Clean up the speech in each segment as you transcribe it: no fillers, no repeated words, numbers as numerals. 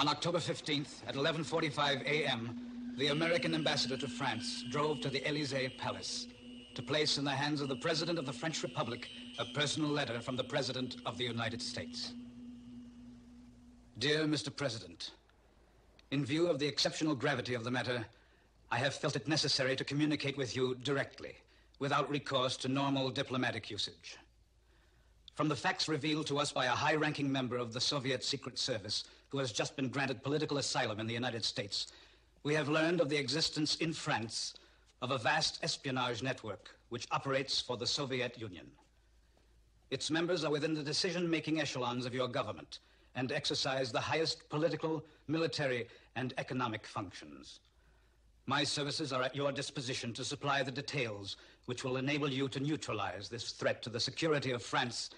On October 15th at 11:45 a.m., the American ambassador to France drove to the Élysée Palace to place in the hands of the President of the French Republic a personal letter from the President of the United States. Dear Mr. President, in view of the exceptional gravity of the matter, I have felt it necessary to communicate with you directly, without recourse to normal diplomatic usage. From the facts revealed to us by a high-ranking member of the Soviet Secret Service who has just been granted political asylum in the United States, we have learned of the existence in France of a vast espionage network which operates for the Soviet Union. Its members are within the decision-making echelons of your government and exercise the highest political, military, and economic functions. My services are at your disposition to supply the details which will enable you to neutralize this threat to the security of France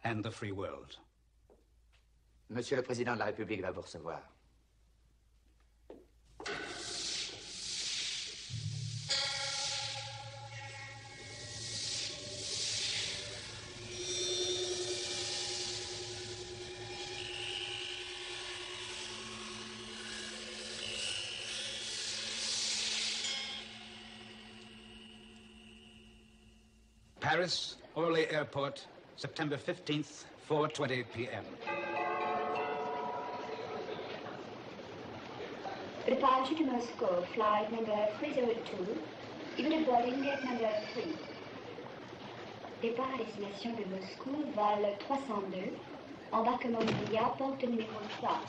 and the free world. Monsieur le Président de la République va vous recevoir. Paris, Orly Airport, September 15th, 4:20 p.m. Departure to Moscow, flight number 302, even boarding gate number 3. Départ à destination de Moscou, vol 302, embarquement immédiat, porte numéro 3.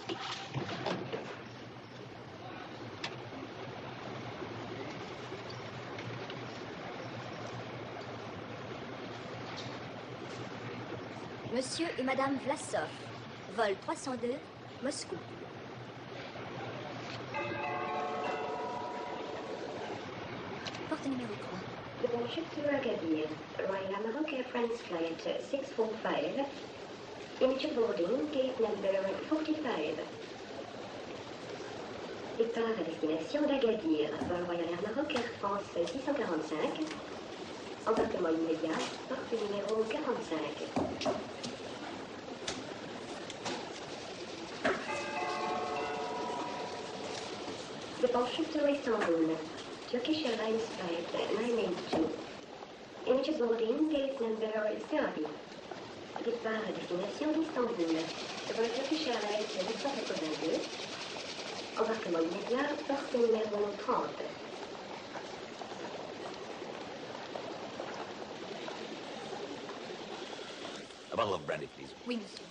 Monsieur et Madame Vlasov, vol 302, Moscou. Porte numéro 3. Departure to Agadir, Royal Maroc Air France flight 645, immediate boarding, gate number 45. Départ à destination d'Agadir, vol Royal Air Maroc Air France 645, embarquement immédiat, porte numéro 45. Departure to Istanbul, Turkish Airlines flight 982. Immediate boarding, gate number 30. Départ à destination d'Istanbul, vol Turkish Airlines 882. Embarquement immédiat, porte numéro 30. A bottle of brandy, please. Oui, monsieur.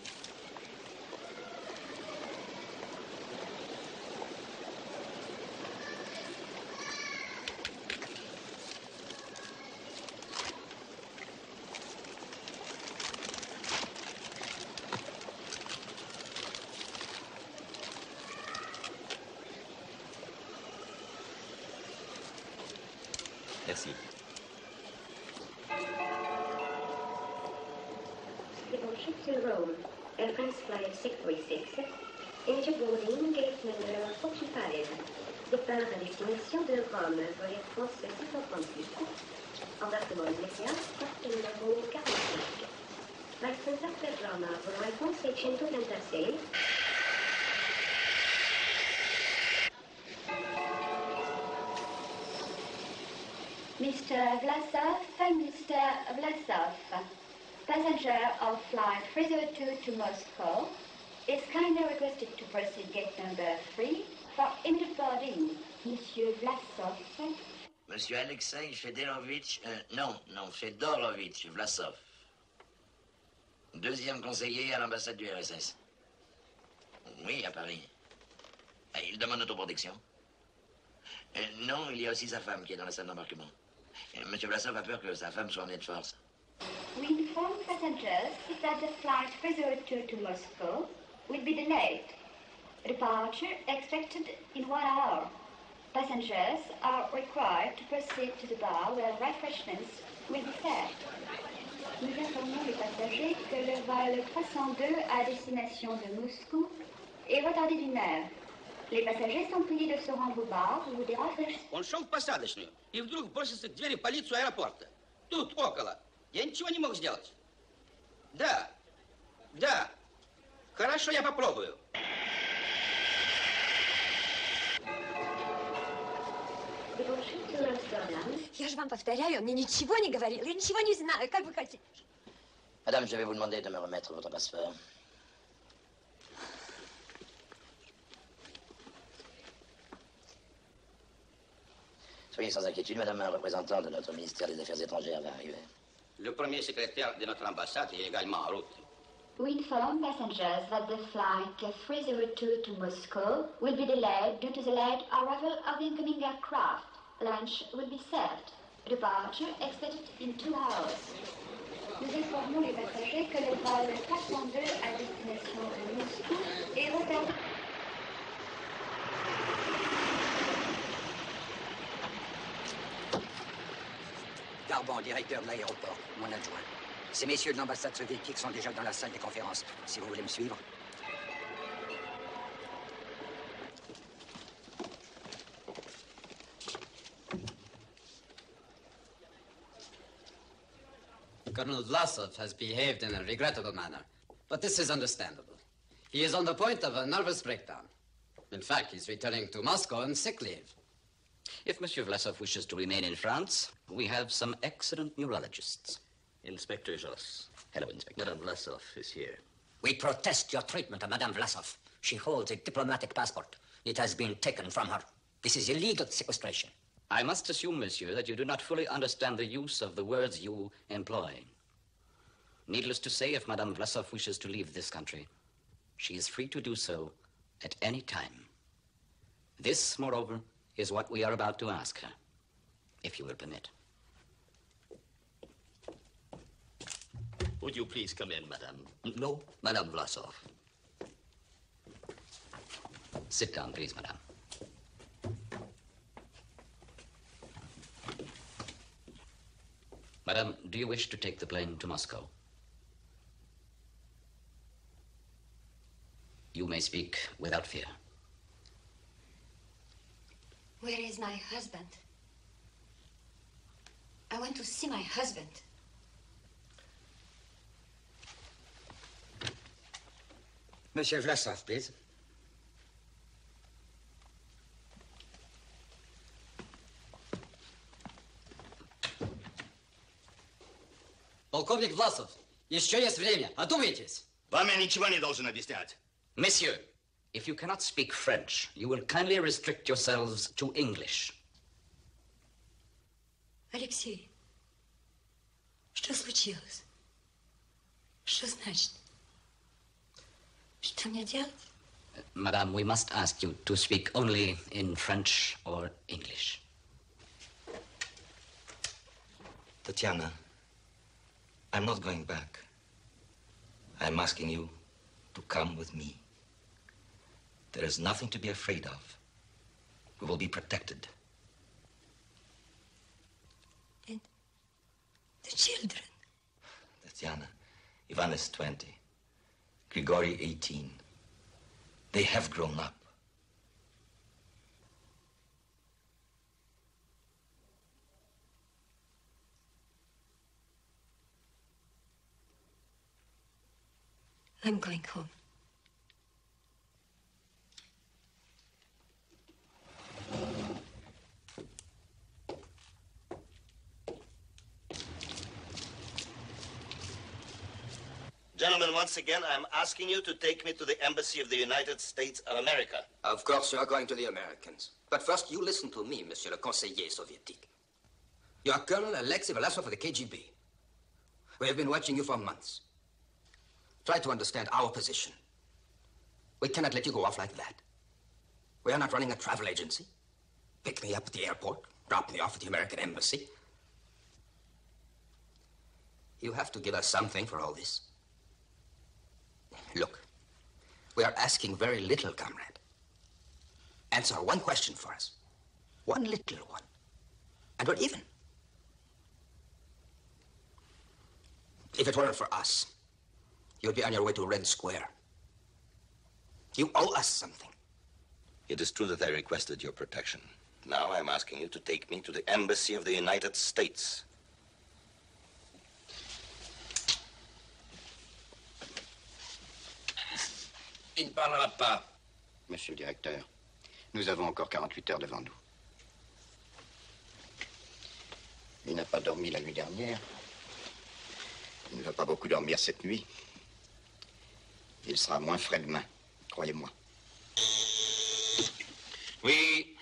Merci. Departure to Rome, Air France flight 636, immediate boarding, gate number 45. Départ à destination de Rome, vol Air France 638. Embarquement immédiat, porte numéro 45. License per Roma, volo Air France 636. Mr. Vlasov, passenger of flight 302 to Moscow, is kindly requested to proceed gate number 3 for immediate boarding. Monsieur Vlasov. Monsieur Alexei Fedorovitch, Fedorovitch Vlasov. Deuxième conseiller à l'ambassade du RSS. Oui, à Paris. Il demande autoprotection. Non, il y a aussi sa femme qui est dans la salle d'embarquement. Monsieur Vlasov a peur que sa femme soit emmenée de force. We inform passengers that the flight 302 to Moscow will be delayed. Departure expected in 1 hour. Passengers are required to proceed to the bar where refreshments will be served. Nous informons les passagers que le vol 302 à destination de Moscou est retardé d'1 heure. Les passagers sont priés de se rendre au bar où des refreshments... Он шел в посадочную и вдруг бросился к двери полицию аэропорта. Тут, около. Я ничего не мог сделать. Да. Хорошо, я попробую. Я же вам повторяю, он мне ничего не говорил. Я ничего не знаю. Как вы хотите? Madame, je vais vous demander de me remettre votre passeport. Soyez sans inquiétude, madame, un représentant de notre ministère des Affaires étrangères va arriver. Le premier secrétaire de notre ambassade est également en route. We inform passengers that the flight 302 to Moscow will be delayed due to the late arrival of the incoming aircraft. Lunch will be served. Departure expected in 2 hours. Nous informons les passagers que le vol 302 à destination de Moscou est retardé. Carbon, directeur de l'aéroport, mon adjoint. Ces messieurs de l'ambassade soviétique sont déjà dans la salle des conférences. Si vous voulez me suivre. Colonel Vlasov has behaved in a regrettable manner, but this is understandable. He is on the point of a nervous breakdown. In fact, he's returning to Moscow on sick leave. If Monsieur Vlasov wishes to remain in France, we have some excellent neurologists. Inspector Joss. Hello, Inspector. Madame Vlasov is here. We protest your treatment of Madame Vlasov. She holds a diplomatic passport. It has been taken from her. This is illegal sequestration. I must assume, monsieur, that you do not fully understand the use of the words you employ. Needless to say, if Madame Vlasov wishes to leave this country, she is free to do so at any time. This, moreover, is what we are about to ask her, if you will permit. Would you please come in, madame? No, Madame Vlasov. Sit down, please, madame. Madame, do you wish to take the plane to Moscow? You may speak without fear. Where is my husband? I want to see my husband. Monsieur Vlasov, please. Полковник Власов, еще есть время. Одумайтесь. Вам я ничего не должен объяснять. Monsieur, if you cannot speak French, you will kindly restrict yourselves to English. Алексей, что случилось? Что значит? Что мне делать? Madame, we must ask you to speak only in French or English. Tatiana, I'm not going back. I'm asking you to come with me. There is nothing to be afraid of. We will be protected. And the children? Tatiana, Ivan is 20. Grigory, 18. They have grown up. I'm going home. Gentlemen, once again, I'm asking you to take me to the embassy of the United States of America. Of course, you are going to the Americans. But first, you listen to me, Monsieur le Conseiller Soviétique. You are Colonel Alexei Vlasov of the KGB. We have been watching you for months. Try to understand our position. We cannot let you go off like that. We are not running a travel agency. Pick me up at the airport, drop me off at the American embassy. You have to give us something for all this. Look, we are asking very little, comrade. Answer one question for us. One little one. And we're even. If it weren't for us, you'd be on your way to Red Square. You owe us something. It is true that I requested your protection. Now I'm asking you to take me to the embassy of the United States. Il ne parlera pas. Monsieur le directeur, nous avons encore 48 heures devant nous. Il n'a pas dormi la nuit dernière. Il ne va pas beaucoup dormir cette nuit. Il sera moins frais demain, croyez-moi. Oui.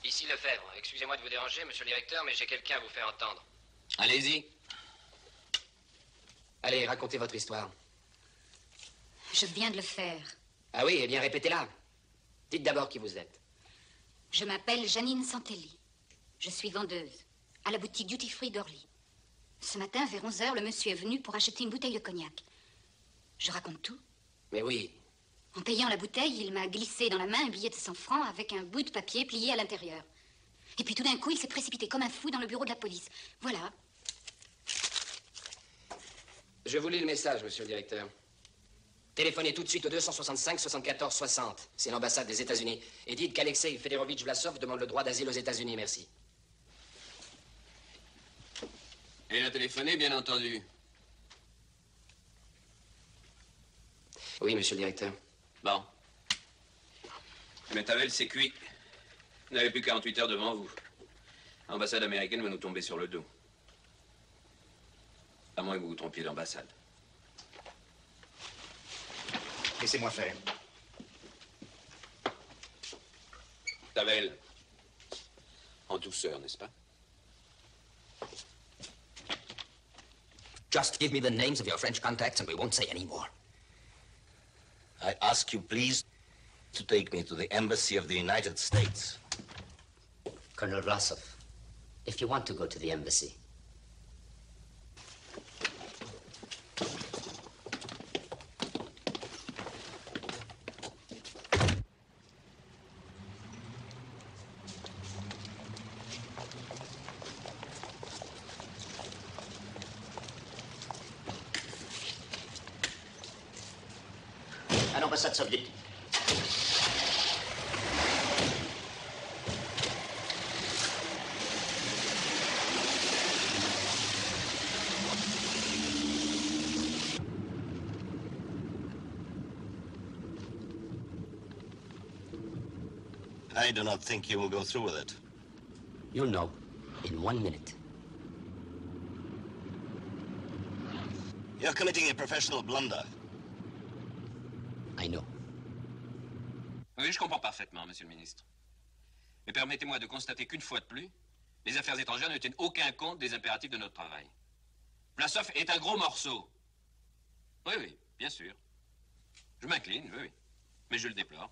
Ici Lefebvre. Excusez-moi de vous déranger, monsieur le directeur, mais j'ai quelqu'un à vous faire entendre. Allez-y. Allez, racontez votre histoire. Je viens de le faire. Ah oui, eh bien, répétez-la. Dites d'abord qui vous êtes. Je m'appelle Janine Santelli. Je suis vendeuse à la boutique Duty Free d'Orly. Ce matin, vers 11h, le monsieur est venu pour acheter une bouteille de cognac. Je raconte tout. Mais oui. En payant la bouteille, il m'a glissé dans la main un billet de 100 francs avec un bout de papier plié à l'intérieur. Et puis tout d'un coup, il s'est précipité comme un fou dans le bureau de la police. Voilà. Je vous lis le message, monsieur le directeur. Téléphonez tout de suite au 265 74 60. C'est l'ambassade des États-Unis. Et dites qu'Alexei Fedorovitch Vlasov demande le droit d'asile aux États-Unis. Merci. Et il a téléphoné, bien entendu. Oui, monsieur le directeur. Bon. Mais Tavel, c'est cuit. Vous n'avez plus 48 heures devant vous. L'ambassade américaine va nous tomber sur le dos. À moins que vous vous trompiez d'ambassade. Laissez-moi faire. Tavel. En douceur, n'est-ce pas? Just give me the names of your French contacts and we won't say any more. I ask you, please, to take me to the embassy of the United States. Colonel Vlasov, if you want to go to the embassy. À l'ambassade soviétique. I do not think you will go through with it. You'll know in 1 minute. You're committing a professional blunder. I know. Oui, je comprends parfaitement, monsieur le ministre. Mais permettez-moi de constater qu'une fois de plus, les affaires étrangères ne tiennent aucun compte des impératifs de notre travail. Vlasov est un gros morceau. Oui, oui, bien sûr. Je m'incline, oui, oui. Mais je le déplore.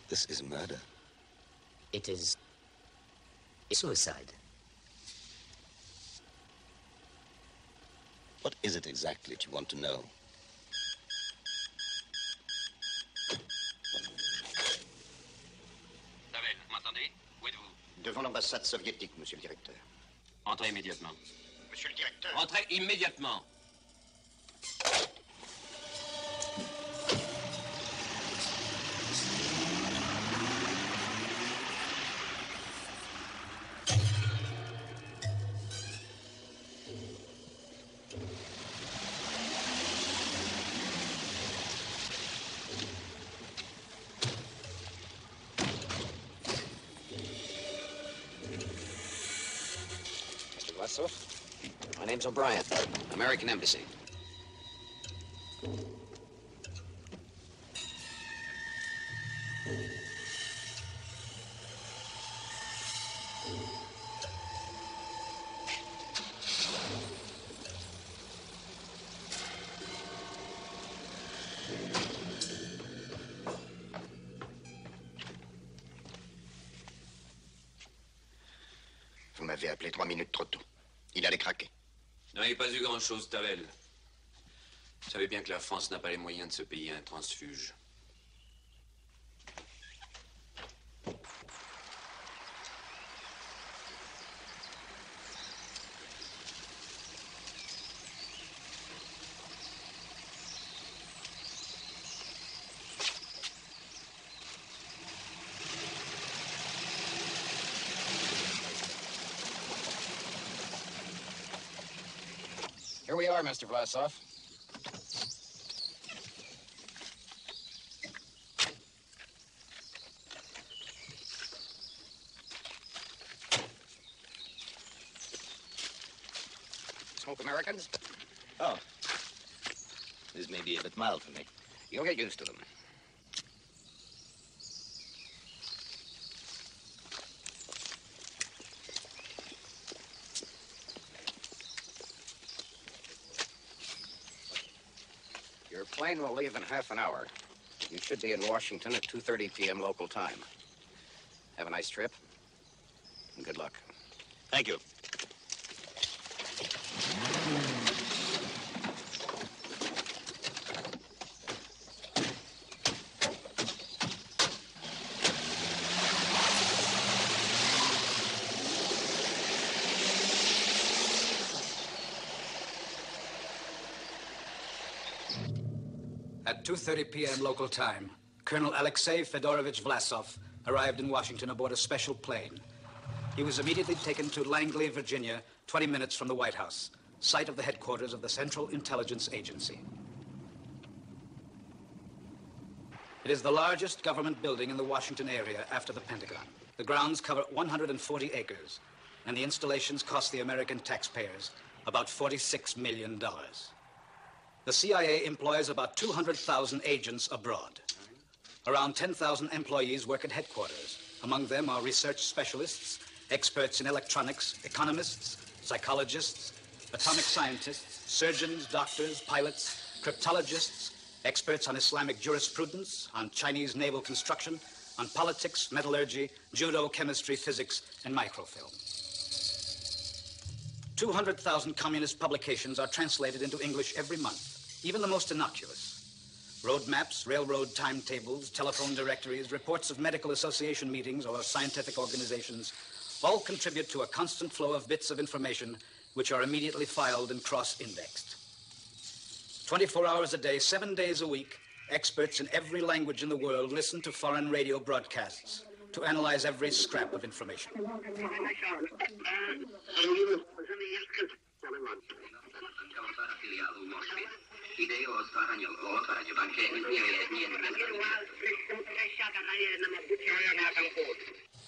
This is murder. It is suicide. What is it exactly that you want to know? Tavel, vous m'entendez? Où êtes-vous? Devant l'ambassade soviétique, monsieur le directeur. Entrez immédiatement. Monsieur le directeur. Entrez immédiatement. My name's O'Brien, American Embassy. Vous m'avez appelé 3 minutes trop tôt. Il allait craquer. Vous n'avez pas eu grand-chose, Tavel. Vous savez bien que la France n'a pas les moyens de se payer un transfuge. Here we are, Mr. Vlasov. Smoke Americans? Oh. This may be a bit mild for me. You'll get used to them. Your plane will leave in half an hour. You should be in Washington at 2:30 p.m. local time. Have a nice trip, and good luck. Thank you. At 2:30 p.m. local time, Colonel Alexei Fedorovich Vlasov arrived in Washington aboard a special plane. He was immediately taken to Langley, Virginia, 20 minutes from the White House, site of the headquarters of the Central Intelligence Agency. It is the largest government building in the Washington area after the Pentagon. The grounds cover 140 acres, and the installations cost the American taxpayers about $46 million. The CIA employs about 200,000 agents abroad. Around 10,000 employees work at headquarters. Among them are research specialists, experts in electronics, economists, psychologists, atomic scientists, surgeons, doctors, pilots, cryptologists, experts on Islamic jurisprudence, on Chinese naval construction, on politics, metallurgy, judo, chemistry, physics, and microfilm. 200,000 communist publications are translated into English every month, even the most innocuous. Road maps, railroad timetables, telephone directories, reports of medical association meetings or scientific organizations all contribute to a constant flow of bits of information which are immediately filed and cross-indexed. 24 hours a day, 7 days a week, experts in every language in the world listen to foreign radio broadcasts to analyze every scrap of information.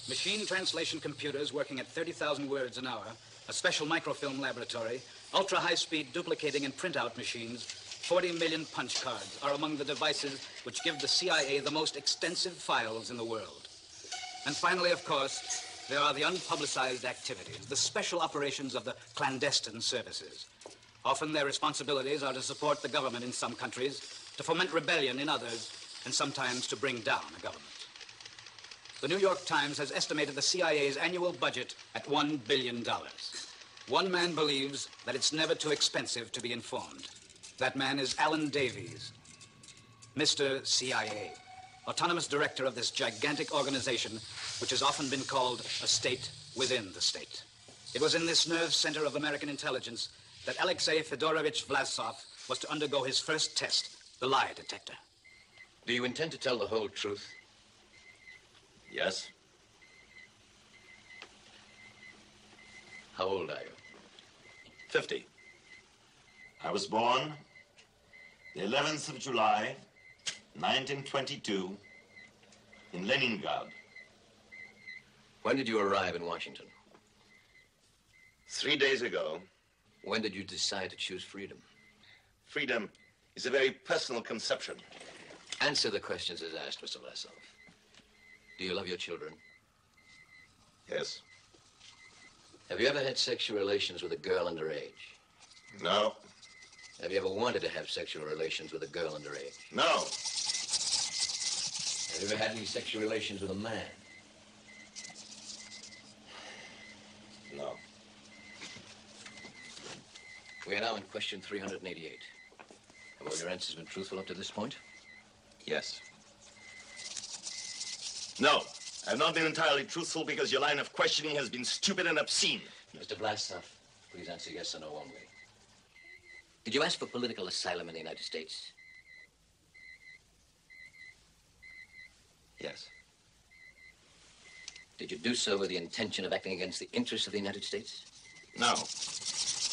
Machine translation computers working at 30,000 words an hour, a special microfilm laboratory, ultra-high-speed duplicating and printout machines, 40 million punch cards are among the devices which give the CIA the most extensive files in the world. And finally, of course, there are the unpublicized activities, the special operations of the clandestine services. Often their responsibilities are to support the government in some countries, to foment rebellion in others, and sometimes to bring down a government. The New York Times has estimated the CIA's annual budget at $1 billion. One man believes that it's never too expensive to be informed. That man is Alan Davies, Mr. CIA, autonomous director of this gigantic organization, which has often been called a state within the state. It was in this nerve center of American intelligence that Alexei Fedorovich Vlasov was to undergo his first test, the lie detector. Do you intend to tell the whole truth? Yes. How old are you? 50. I was born the 11th of July, 1922, in Leningrad. When did you arrive in Washington? 3 days ago. When did you decide to choose freedom? Freedom is a very personal conception. Answer the questions as asked, Mr. Vlasov. Do you love your children? Yes. Have you ever had sexual relations with a girl underage? No. Have you ever wanted to have sexual relations with a girl underage? No. Have you ever had any sexual relations with a man? No. We are now in question 388. Have all your answers been truthful up to this point? Yes. No, I've not been entirely truthful because your line of questioning has been stupid and obscene. Mr. Vlasov, please answer yes or no only. Did you ask for political asylum in the United States? Yes. Did you do so with the intention of acting against the interests of the United States? No.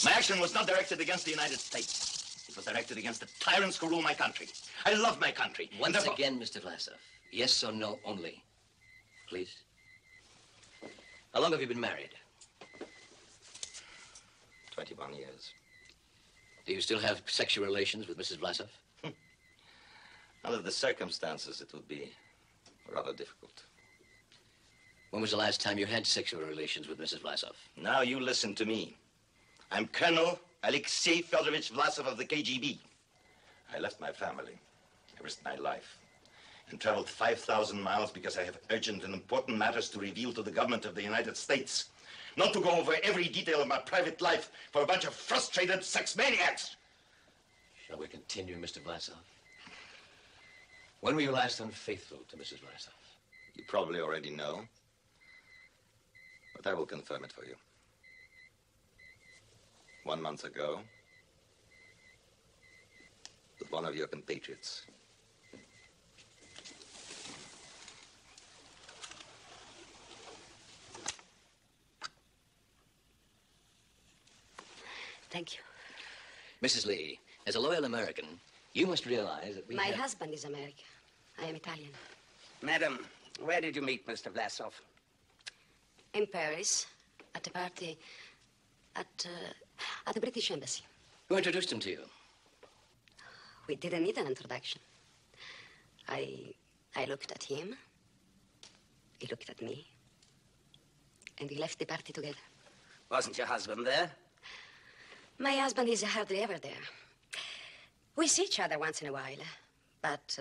My action was not directed against the United States. It was directed against the tyrants who rule my country. I love my country. Once again, Mr. Vlasov, yes or no only. Please. How long have you been married? 21 years. Do you still have sexual relations with Mrs. Vlasov? Under the circumstances, it would be rather difficult. When was the last time you had sexual relations with Mrs. Vlasov? Now you listen to me. I'm Colonel Alexei Fedorovich Vlasov of the KGB. I left my family. I risked my life and traveled 5,000 miles because I have urgent and important matters to reveal to the government of the United States. Not to go over every detail of my private life for a bunch of frustrated sex maniacs. Shall we continue, Mr. Vlasov? When were you last unfaithful to Mrs. Vlasov? You probably already know, but I will confirm it for you. 1 month ago, with one of your compatriots. Thank you. Mrs. Lee, as a loyal American, you must realize that My husband is American. I am Italian. Madam, where did you meet Mr. Vlasov? In Paris, at a party at the British Embassy. Who introduced him to you? We didn't need an introduction. I looked at him. He looked at me. And we left the party together. Wasn't your husband there? My husband is hardly ever there. We see each other once in a while, but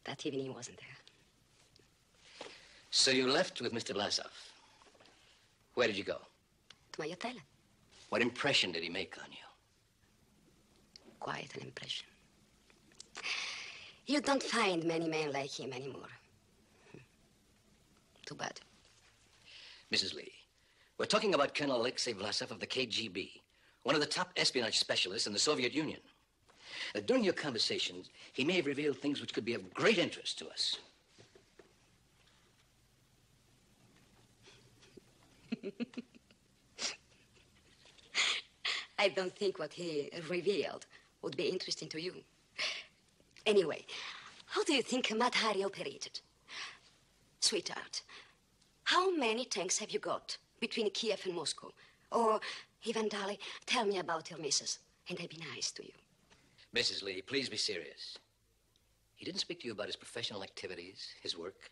that evening he wasn't there. So you left with Mr. Vlasov. Where did you go? To my hotel. What impression did he make on you? Quite an impression. You don't find many men like him anymore. Too bad. Mrs. Lee, we're talking about Colonel Alexei Vlasov of the KGB, one of the top espionage specialists in the Soviet Union. During your conversations, he may have revealed things which could be of great interest to us. I don't think what he revealed would be interesting to you. Anyway, how do you think Mad Hari operated? Sweetheart, how many tanks have you got between Kiev and Moscow? Or, Ivan Dali, tell me about your missus, and I'll be nice to you. Mrs. Lee, please be serious. He didn't speak to you about his professional activities, his work?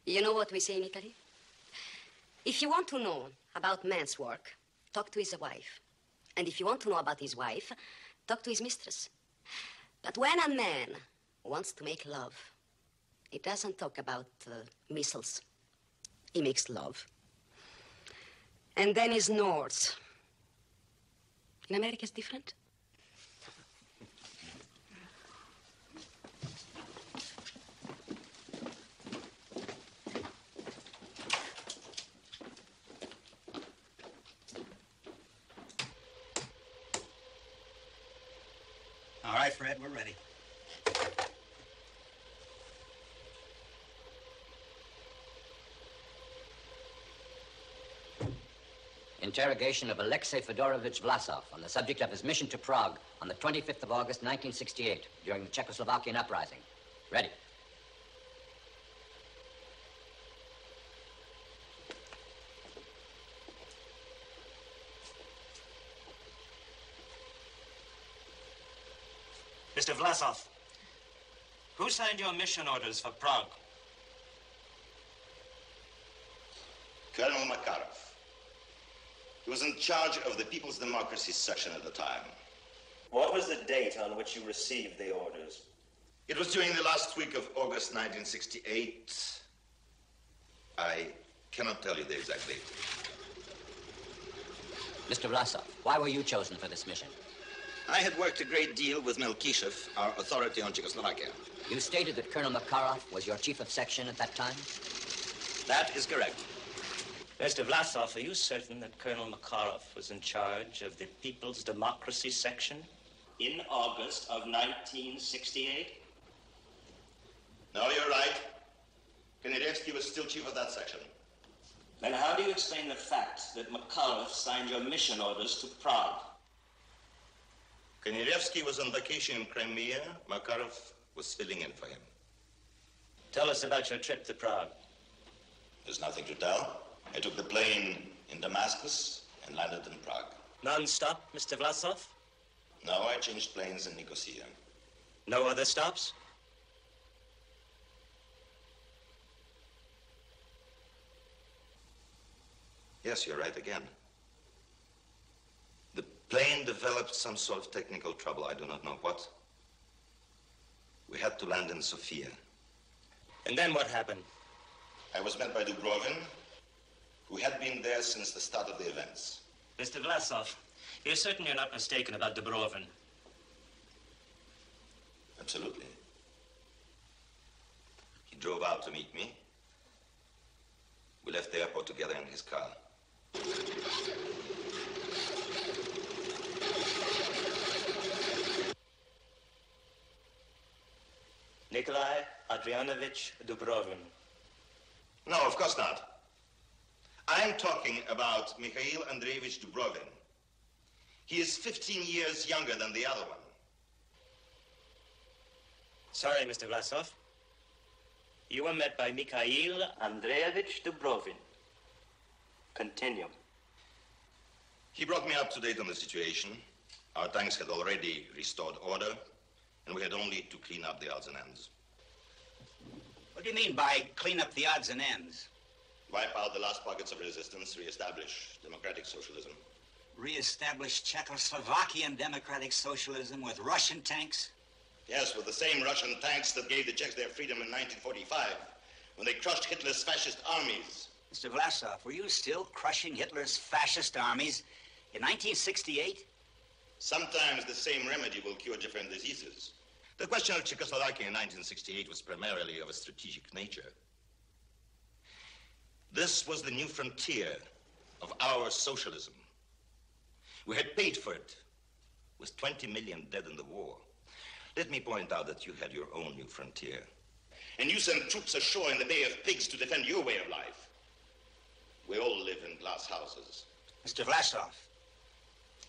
You know what we say in Italy? If you want to know about man's work, talk to his wife. And if you want to know about his wife, talk to his mistress. But when a man wants to make love, he doesn't talk about missiles. He makes love. And then he snores. In America, it's different. All right, Fred, we're ready. Interrogation of Alexei Fedorovich Vlasov on the subject of his mission to Prague on the 25th of August, 1968, during the Czechoslovakian uprising. Ready. Mr. Vlasov, who signed your mission orders for Prague? Colonel Makarov. He was in charge of the People's Democracy section at the time. What was the date on which you received the orders? It was during the last week of August 1968. I cannot tell you the exact date. Mr. Vlasov, why were you chosen for this mission? I had worked a great deal with Melkishev, our authority on Czechoslovakia. You stated that Colonel Makarov was your chief of section at that time? That is correct. Mr. Vlasov, are you certain that Colonel Makarov was in charge of the People's Democracy section in August of 1968? No, you're right. Kanedevsky was still chief of that section. Then how do you explain the fact that Makarov signed your mission orders to Prague? Kanirevsky was on vacation in Crimea. Makarov was filling in for him. Tell us about your trip to Prague. There's nothing to tell. I took the plane in Damascus and landed in Prague. Non-stop, Mr. Vlasov? No, I changed planes in Nicosia. No other stops? Yes, you're right again. The plane developed some sort of technical trouble. I do not know what. We had to land in Sofia. And then what happened? I was met by Dubrovin, who had been there since the start of the events. Mr. Vlasov, you're certain you're not mistaken about Dubrovin? Absolutely. He drove out to meet me. We left the airport together in his car. Nikolai Adrianovich Dubrovin. No, of course not. I'm talking about Mikhail Andreevich Dubrovin. He is 15 years younger than the other one. Sorry, Mr. Vlasov. You were met by Mikhail Andreevich Dubrovin. Continue. He brought me up to date on the situation. Our tanks had already restored order, and we had only to clean up the odds and ends. What do you mean by clean up the odds and ends? Wipe out the last pockets of resistance, reestablish democratic socialism. Re-establish Czechoslovakian democratic socialism with Russian tanks? Yes, with the same Russian tanks that gave the Czechs their freedom in 1945, when they crushed Hitler's fascist armies. Mr. Vlasov, were you still crushing Hitler's fascist armies in 1968? Sometimes the same remedy will cure different diseases. The question of Czechoslovakia in 1968 was primarily of a strategic nature. This was the new frontier of our socialism. We had paid for it with 20 million dead in the war. Let me point out that you had your own new frontier. And you sent troops ashore in the Bay of Pigs to defend your way of life. We all live in glass houses. Mr. Vlasov,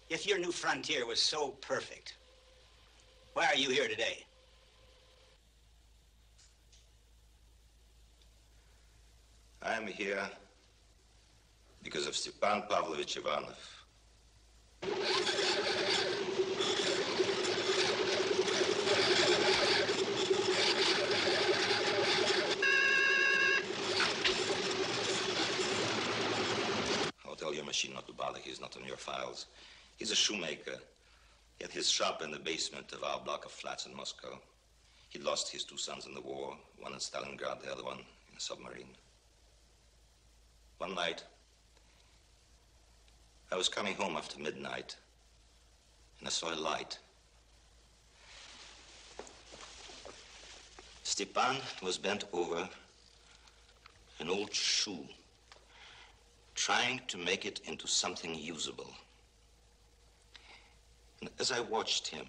if your new frontier was so perfect, why are you here today? I am here because of Stepan Pavlovich Ivanov. I'll tell your machine not to bother. He's not on your files. He's a shoemaker. He had his shop in the basement of our block of flats in Moscow. He'd lost his two sons in the war, one in Stalingrad, the other one in a submarine. One night, I was coming home after midnight, and I saw a light. Stepan was bent over an old shoe, trying to make it into something usable. And as I watched him,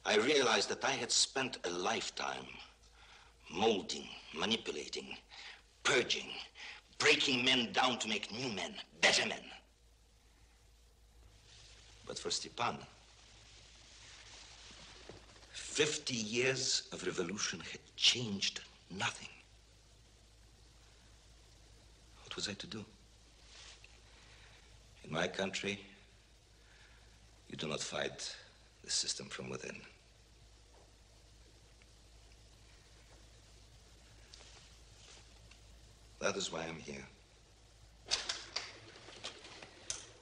I realized that I had spent a lifetime molding, manipulating, purging, breaking men down to make new men, better men. But for Stepan, 50 years of revolution had changed nothing. What was I to do? In my country, you do not fight the system from within. That is why I'm here.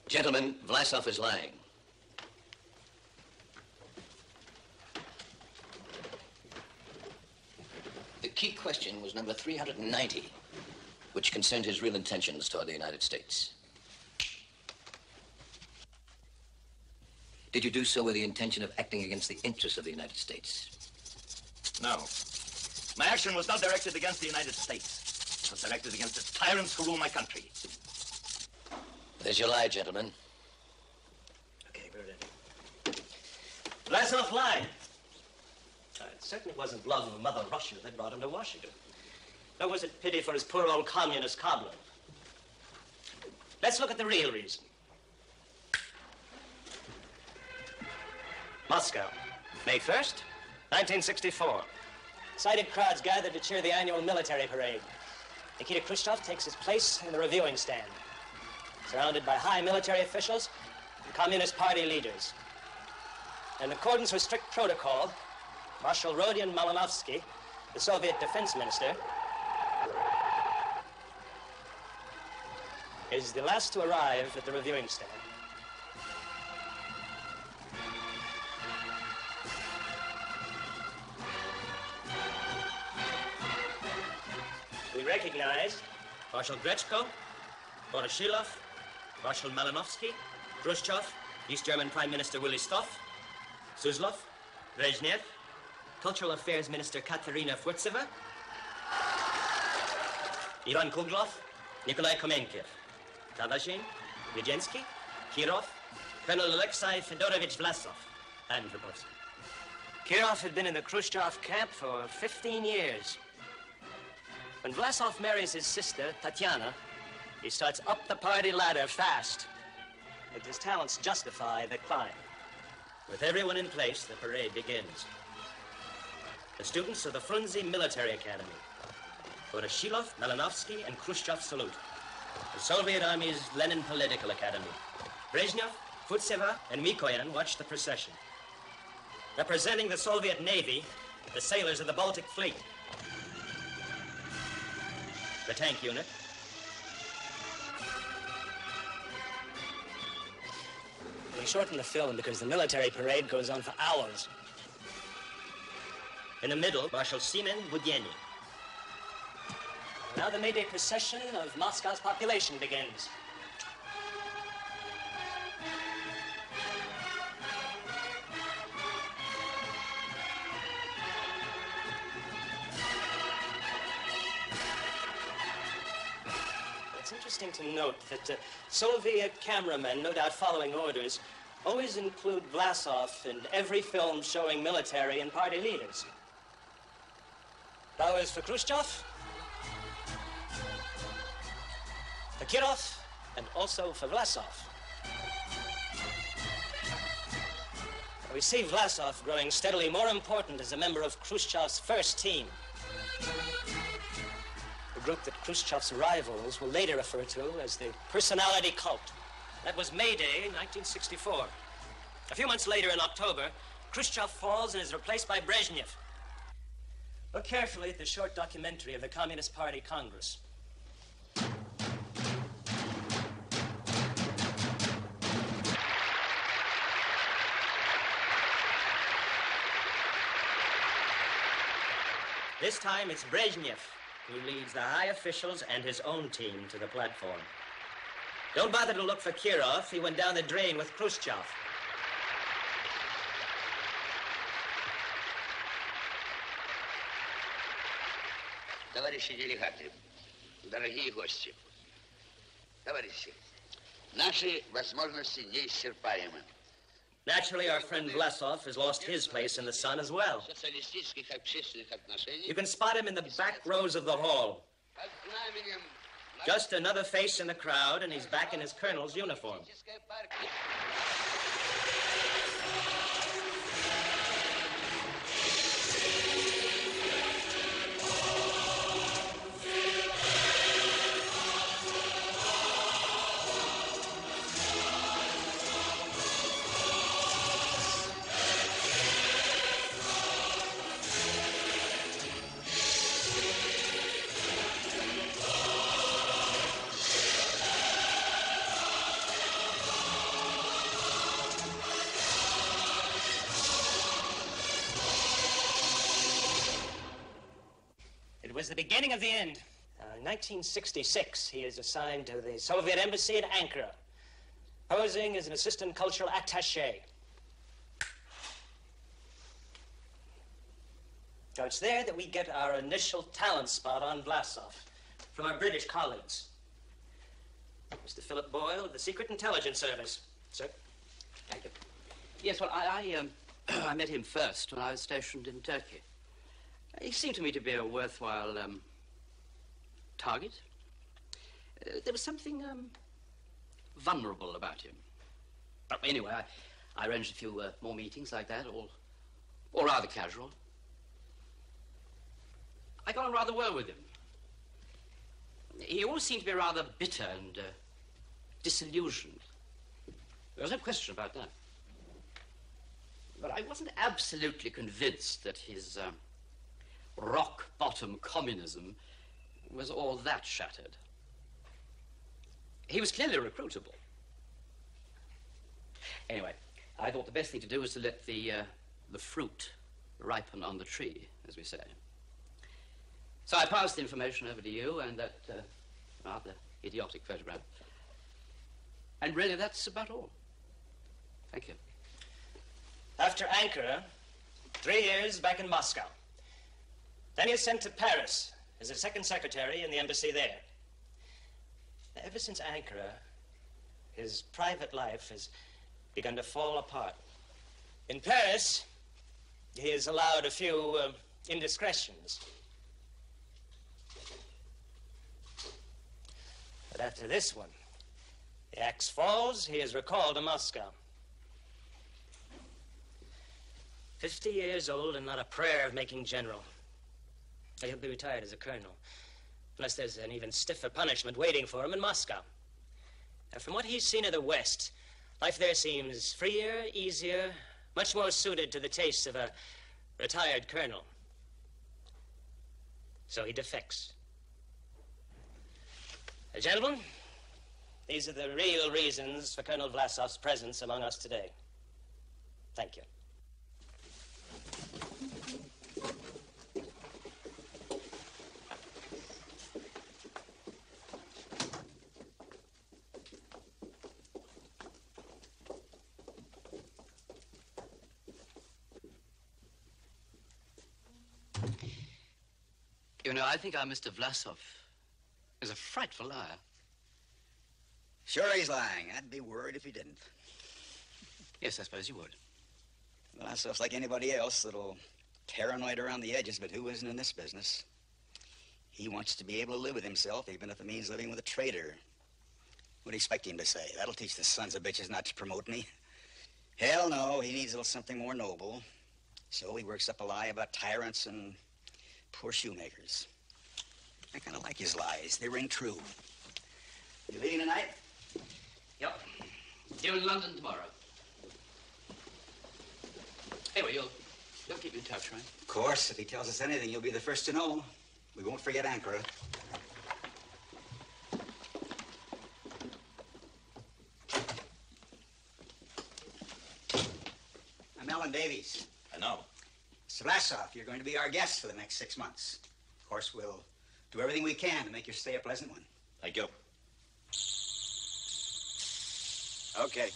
Gentlemen, Vlasov is lying. The key question was number 390, which concerned his real intentions toward the United States. Did you do so with the intention of acting against the interests of the United States? No. My action was not directed against the United States. It was directed against the tyrants who rule my country. There's your lie, gentlemen. Okay, we're ready. Vlasov lied. It certainly wasn't love of Mother Russia that brought him to Washington. Nor was it pity for his poor old communist cobbler. Let's look at the real reason. Moscow, May 1st, 1964. Excited crowds gathered to cheer the annual military parade. Nikita Khrushchev takes his place in the reviewing stand, surrounded by high military officials and Communist Party leaders. In accordance with strict protocol, Marshal Rodion Malinovsky, the Soviet defense minister, is the last to arrive at the reviewing stand. We recognize Marshal Grechko, Voroshilov, Marshal Malinovsky, Khrushchev, East German Prime Minister Willy Stoff, Suslov, Brezhnev, Cultural Affairs Minister Katerina Furtseva, Ivan Kuglov, Nikolai Komenkev, Tavashin, Vydensky, Kirov, Colonel Alexei Fedorovich Vlasov, and Vrubovsky. Kirov had been in the Khrushchev camp for 15 years. When Vlasov marries his sister, Tatiana, he starts up the party ladder fast. But his talents justify the climb. With everyone in place, the parade begins. The students of the Frunze Military Academy, Voroshilov, Malinovsky, and Khrushchev salute. The Soviet Army's Lenin Political Academy. Brezhnev, Furtseva, and Mikoyan watch the procession. Representing the Soviet Navy, the sailors of the Baltic Fleet. The tank unit. We shorten the film because the military parade goes on for hours. In the middle, Marshal Seaman Budyeni. Now the May Day procession of Moscow's population begins. It's interesting to note that Soviet cameramen, no doubt following orders, always include Vlasov in every film showing military and party leaders. Flowers for Khrushchev, for Kirov, and also for Vlasov. We see Vlasov growing steadily more important as a member of Khrushchev's first team. A group that Khrushchev's rivals will later refer to as the personality cult. That was May Day, 1964. A few months later, in October, Khrushchev falls and is replaced by Brezhnev. Look carefully at the short documentary of the Communist Party Congress. This time, it's Brezhnev who leads the high officials and his own team to the platform. Don't bother to look for Kirov. He went down the drain with Khrushchev. Товарищи делегаты, дорогие гости, товарищи, наши возможности неисчерпаемы. Naturally, our friend Vlasov has lost his place in the sun as well. You can spot him in the back rows of the hall. Just another face in the crowd, and he's back in his colonel's uniform. It was the beginning of the end. In 1966, he is assigned to the Soviet embassy in Ankara, posing as an assistant cultural attaché. So it's there that we get our initial talent spot on Vlasov from our British colleagues. Mr. Philip Boyle of the Secret Intelligence Service. Sir? Thank you. Yes, well, I met him first when I was stationed in Turkey. He seemed to me to be a worthwhile target. There was something vulnerable about him. But anyway, I arranged a few more meetings like that, all rather casual. I got on rather well with him. He always seemed to be rather bitter and disillusioned. There was no question about that. But I wasn't absolutely convinced that his rock-bottom communism was all that shattered. He was clearly recruitable. Anyway, I thought the best thing to do was to let the fruit ripen on the tree, as we say. So I passed the information over to you and that rather idiotic photograph. And really, that's about all. Thank you. After Ankara, 3 years back in Moscow. Then he was sent to Paris as a second secretary in the embassy there. Ever since Ankara, his private life has begun to fall apart. In Paris, he has allowed a few indiscretions. But after this one, the axe falls, he is recalled to Moscow. 50 years old and not a prayer of making general. He'll be retired as a colonel, unless there's an even stiffer punishment waiting for him in Moscow. And from what he's seen of the West, life there seems freer, easier, much more suited to the tastes of a retired colonel. So he defects. Gentlemen, these are the real reasons for Colonel Vlasov's presence among us today. Thank you. You know, I think our Mr. Vlasov is a frightful liar. Sure he's lying. I'd be worried if he didn't. Yes, I suppose you would. Vlasov's like anybody else, a little paranoid around the edges, but who isn't in this business? He wants to be able to live with himself, even if it means living with a traitor. What do you expect him to say? That'll teach the sons of bitches not to promote me. Hell no, he needs a little something more noble. So he works up a lie about tyrants and poor shoemakers. I kind of like his lies. They ring true. You leaving tonight? Yep. Due in London tomorrow. Anyway, you'll keep in touch, right? Of course. If he tells us anything, you'll be the first to know. We won't forget Ankara. I'm Ellen Davies. I know. Mr. Vlasov, you're going to be our guest for the next 6 months. Of course, we'll do everything we can to make your stay a pleasant one. Thank you. Okay.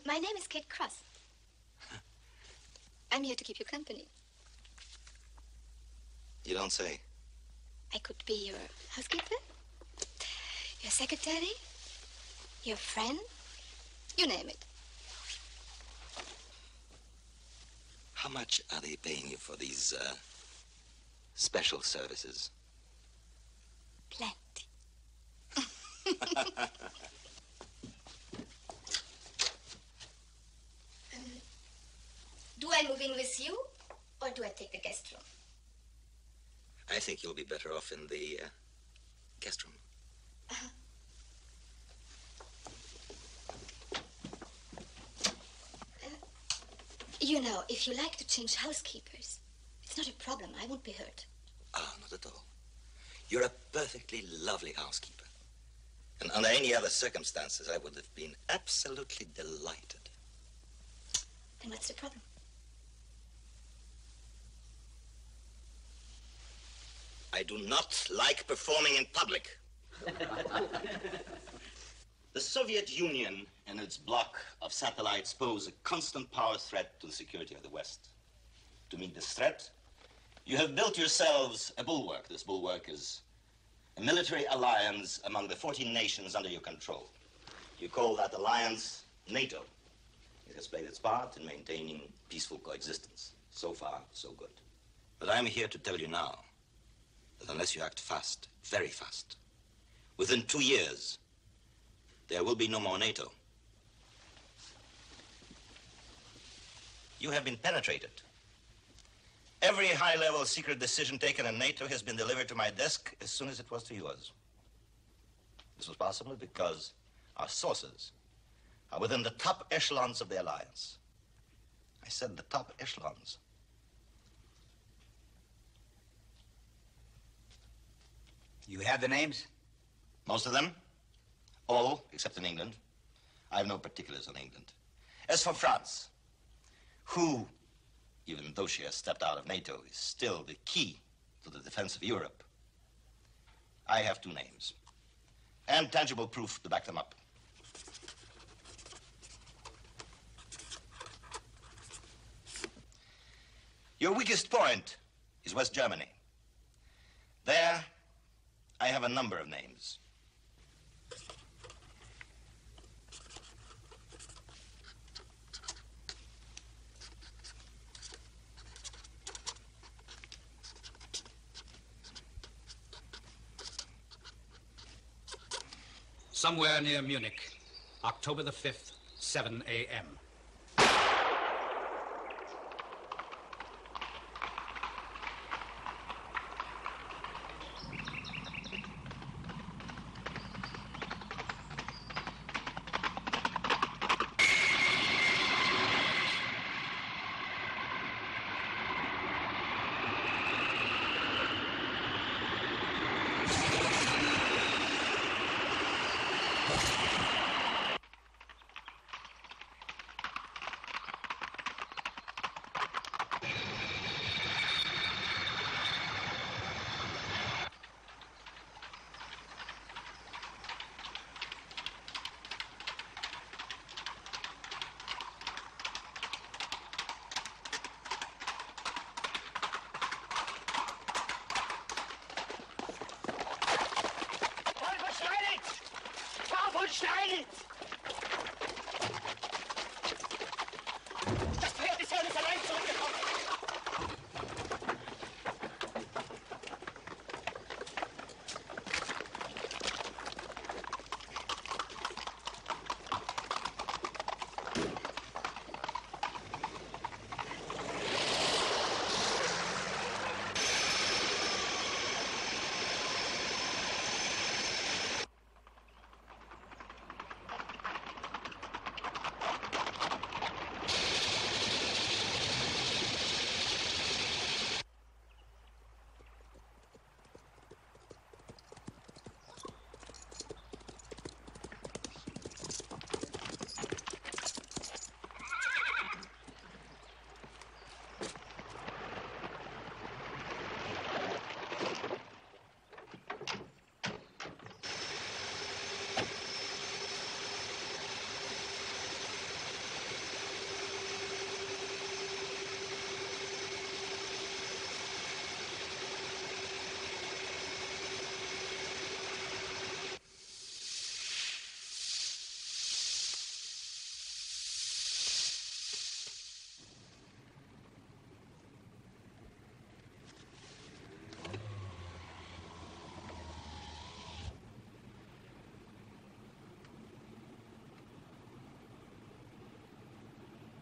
My name is Kate Cross. I'm here to keep you company. You don't say. I could be your housekeeper, your secretary, your friend, you name it. How much are they paying you for these, special services? Plenty. Do I move in with you, or do I take the guest room? I think you'll be better off in the, guest room. You know, if you like to change housekeepers, It's not a problem. I won't be hurt. Ah, not at all. You're a perfectly lovely housekeeper. And under any other circumstances, I would have been absolutely delighted. Then what's the problem? I do not like performing in public. The Soviet Union and its block of satellites pose a constant power threat to the security of the West. To meet this threat, you have built yourselves a bulwark. This bulwark is a military alliance among the 14 nations under your control. You call that alliance NATO. It has played its part in maintaining peaceful coexistence. So far, so good. But I'm here to tell you now that unless you act fast, very fast, within 2 years, there will be no more NATO. You have been penetrated. Every high-level secret decision taken in NATO has been delivered to my desk as soon as it was to yours. This was possible because our sources are within the top echelons of the alliance. I said the top echelons. You have the names? Most of them. All, except in England. I have no particulars on England. As for France, who, even though she has stepped out of NATO, is still the key to the defense of Europe, I have 2 names. And tangible proof to back them up. Your weakest point is West Germany. There, I have a number of names. Somewhere near Munich, October the 5th, 7 a.m. Das Pferd ist ja nicht allein zurückgekommen.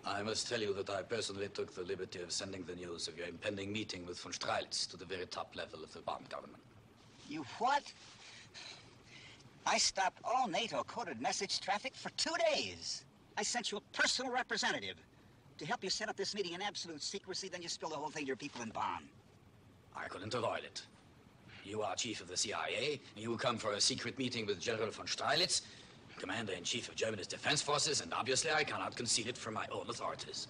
I must tell you that I personally took the liberty of sending the news of your impending meeting with von Strelitz to the very top level of the bomb government. You what? I stopped all NATO-coded message traffic for 2 days. I sent you a personal representative to help you set up this meeting in absolute secrecy, then you spill the whole thing to your people in Bonn. I couldn't avoid it. You are chief of the CIA, and you come for a secret meeting with General von Streilitz, commander-in-chief of Germany's defense forces, and obviously I cannot conceal it from my own authorities.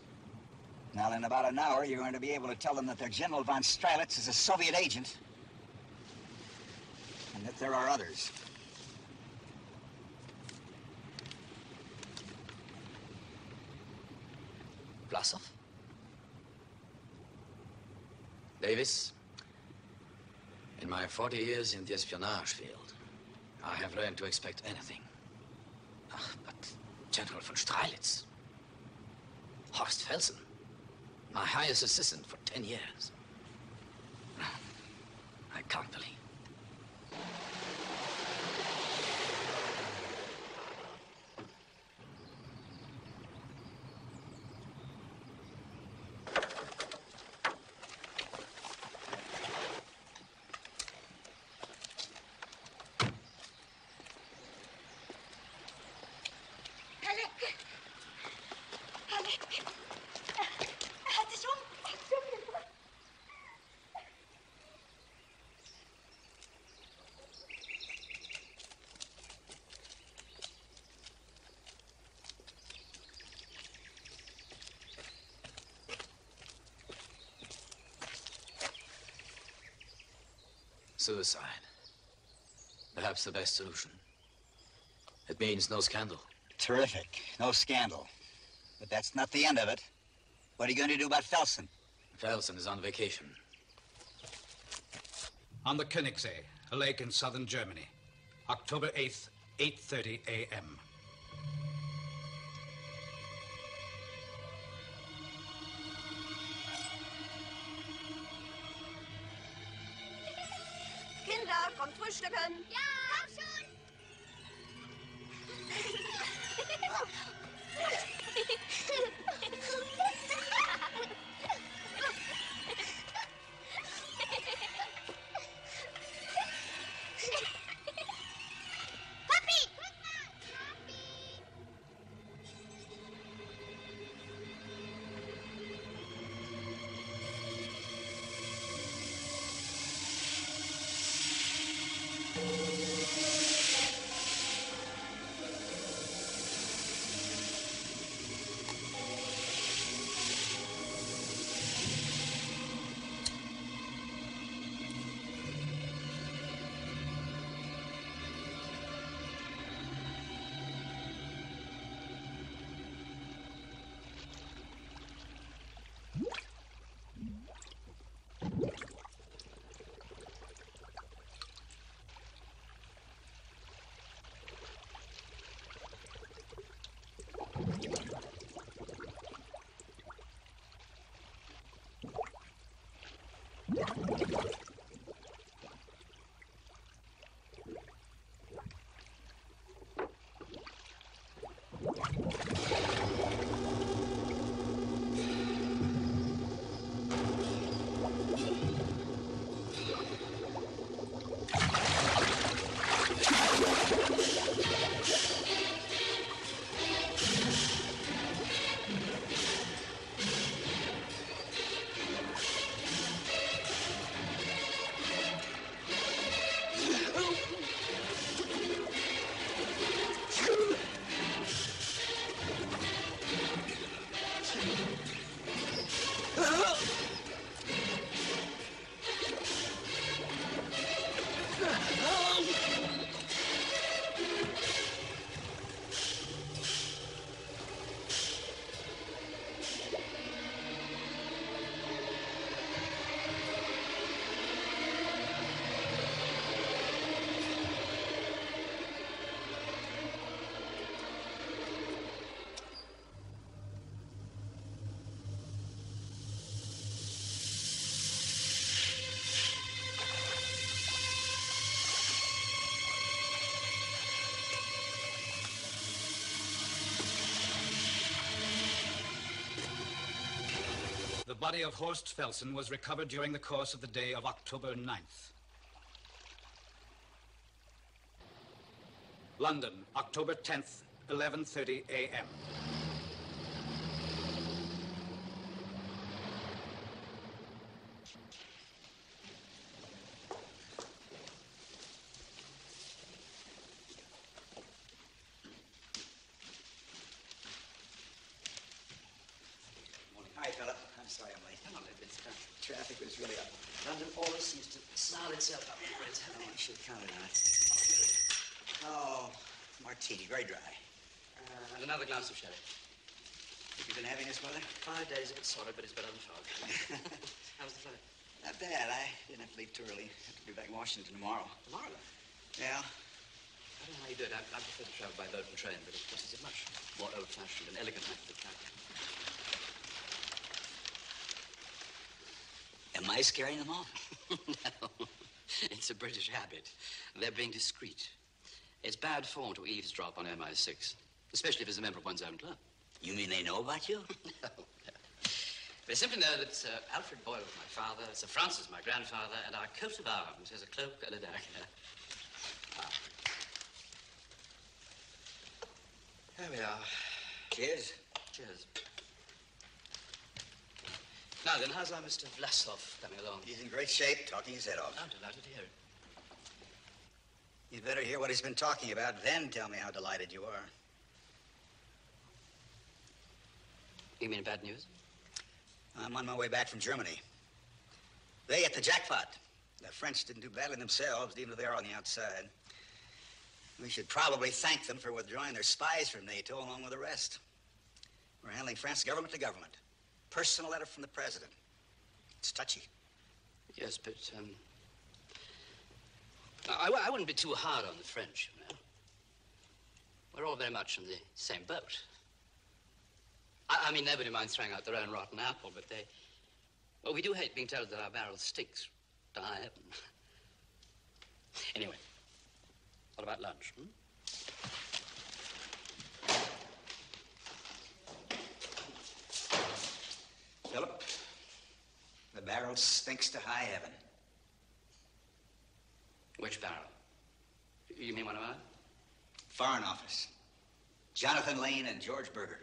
Now, in about an hour, you're going to be able to tell them that their General von Streilitz is a Soviet agent, and that there are others. Vlasov? Davis, in my 40 years in the espionage field, I have learned to expect anything. But General von Streilitz, Horst Felsen, my highest assistant for 10 years. I can't believe. Suicide. Perhaps the best solution. It means no scandal. Terrific. No scandal. But that's not the end of it. What are you going to do about Felsen? Felsen is on vacation. On the Königssee, a lake in southern Germany. October 8th, 8:30 a.m. Kinder, kommt frühstücken. Ja, komm schon. The body of Horst Felsen was recovered during the course of the day of October 9th. London, October 10th, 11:30 a.m. London always seems to snarl itself up before it's Oh, I should count it out. Oh, martini, very dry. And another glass of sherry. Have you been having this, Mother? 5 days of it solid, but it's better than fog. How's the flight? Not bad. I didn't have to leave too early. Have to be back in Washington tomorrow. Tomorrow? Yeah. I don't know how you do it. I prefer to travel by boat and train, but of course it's a much more old-fashioned and elegant method of travel. Am I scaring them off? No. It's a British habit. They're being discreet. It's bad form to eavesdrop on MI6, especially if it's a member of one's own club. You mean they know about you? No. They simply know that Sir Alfred Boyle was my father, Sir Francis my grandfather, and our coat of arms has a cloak and a dagger. There we are. Cheers. Cheers. Now then, how's our Mr. Vlasov coming along? He's in great shape, talking his head off. I'm delighted to hear it. You'd better hear what he's been talking about, then tell me how delighted you are. You mean bad news? I'm on my way back from Germany. They hit the jackpot. The French didn't do badly themselves, even though they're on the outside. We should probably thank them for withdrawing their spies from NATO along with the rest. We're handling France government to government. Personal letter from the president. It's touchy. Yes, but, I wouldn't be too hard on the French, you know. We're all very much in the same boat. I mean, nobody minds throwing out their own rotten apple, but they... Well, we do hate being told that our barrel stinks. To high heaven. Anyway, what about lunch, Philip, the barrel stinks to high heaven. Which barrel? You mean one of ours? Foreign Office. Jonathan Lane and George Berger.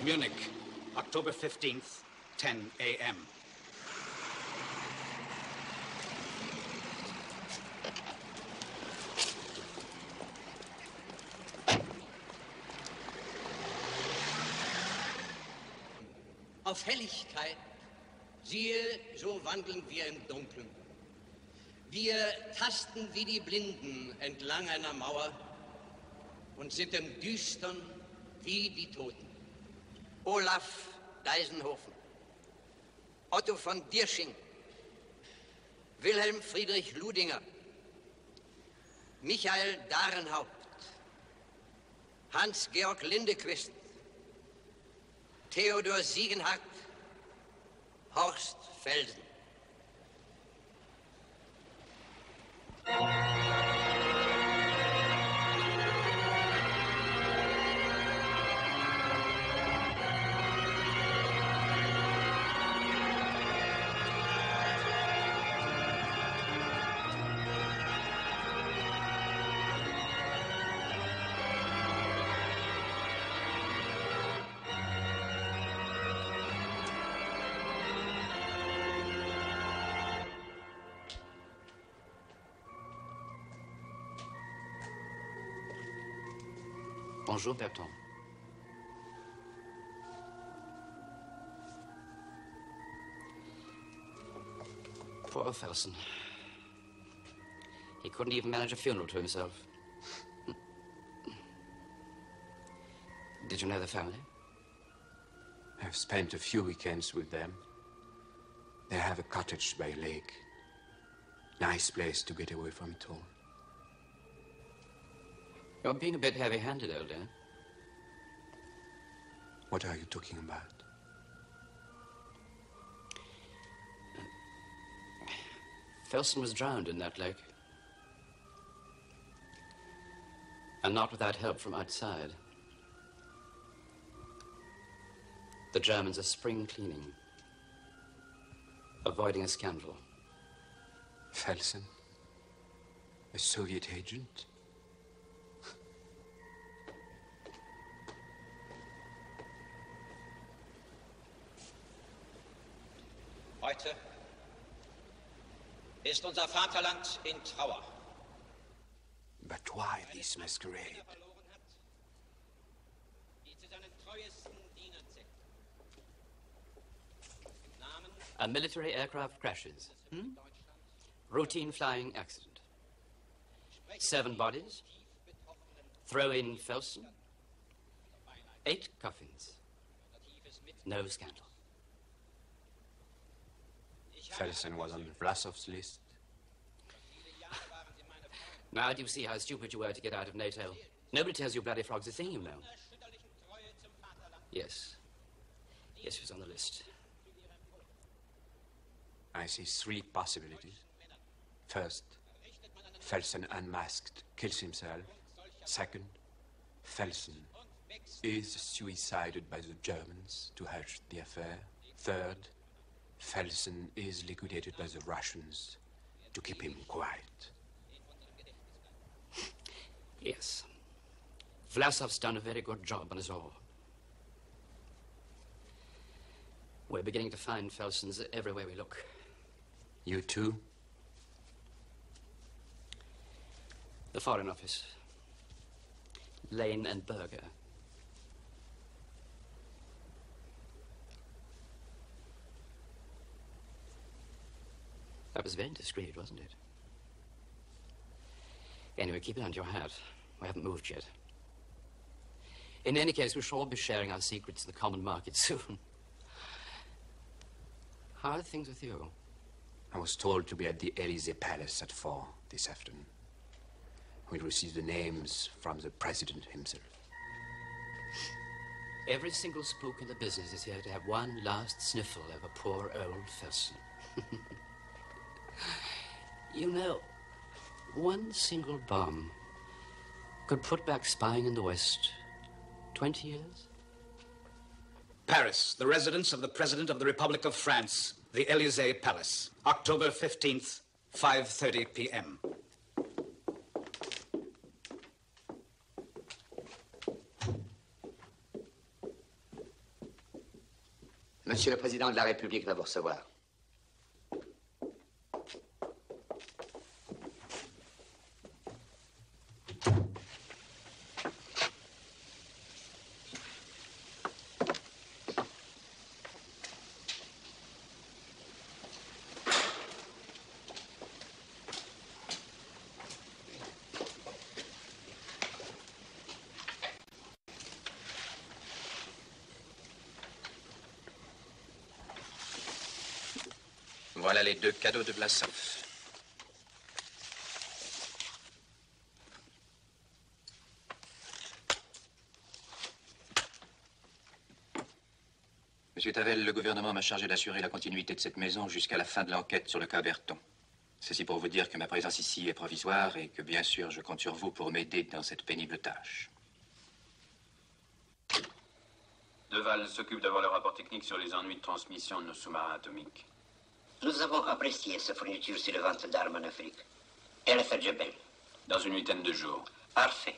Munich, October 15th, 10 a.m. Auf Helligkeit, siehe, so wandeln wir im Dunkeln. Wir tasten wie die Blinden entlang einer Mauer und sind im Düstern wie die Toten. Olaf Deisenhofen, Otto von Diersching, Wilhelm Friedrich Ludinger, Michael Darenhaupt, Hans-Georg Lindequist, Theodor Siegenhardt, Horst Felsen. Bonjour, Bertrand. Poor Felsen. He couldn't even manage a funeral to himself. Did you know the family? I've spent a few weekends with them. They have a cottage by a lake. Nice place to get away from it all. You're being a bit heavy-handed, old Dan. What are you talking about? Felsen was drowned in that lake. And not without help from outside. The Germans are spring cleaning, avoiding a scandal. Felsen? A Soviet agent? Heute ist unser Vaterland in Trauer. But why this masquerade? A military aircraft crashes. Routine flying accident. 7 bodies. Throw in Felsen. 8 coffins. No scandal. Felsen was on Vlasov's list. Now do you see how stupid you were to get out of NATO? Nobody tells you bloody frog's a thing, you know. Yes. Yes, he was on the list. I see 3 possibilities. First, Felsen unmasked, kills himself. Second, Felsen is suicided by the Germans to hush the affair. Third, Felsen is liquidated by the Russians to keep him quiet. Yes. Vlasov's done a very good job on us all. We're beginning to find Felsens everywhere we look. You too? The Foreign Office. Lane and Berger. That was very discreet, wasn't it? Anyway, keep it under your hat. We haven't moved yet. In any case, we shall all be sharing our secrets in the common market soon. How are things with you? I was told to be at the Élysée Palace at 4 this afternoon. We'll receive the names from the president himself. Every single spook in the business is here to have one last sniffle over poor old Felsen. You know, one single bomb could put back spying in the West 20 years. Paris, the residence of the President of the Republic of France, the Élysée Palace, October 15th, 5:30 p.m. Monsieur le Président de la République va vous recevoir. Voilà les 2 cadeaux de Vlasov. Monsieur Tavel, le gouvernement m'a chargé d'assurer la continuité de cette maison jusqu'à la fin de l'enquête sur le cas Berton. Ceci pour vous dire que ma présence ici est provisoire et que, bien sûr, je compte sur vous pour m'aider dans cette pénible tâche. Deval s'occupe d'avoir le rapport technique sur les ennuis de transmission de nos sous-marins atomiques. Nous avons apprécié sa fourniture sur les ventes d'armes en Afrique. Elle a fait déjà belle. Dans une huitaine de jours. Parfait.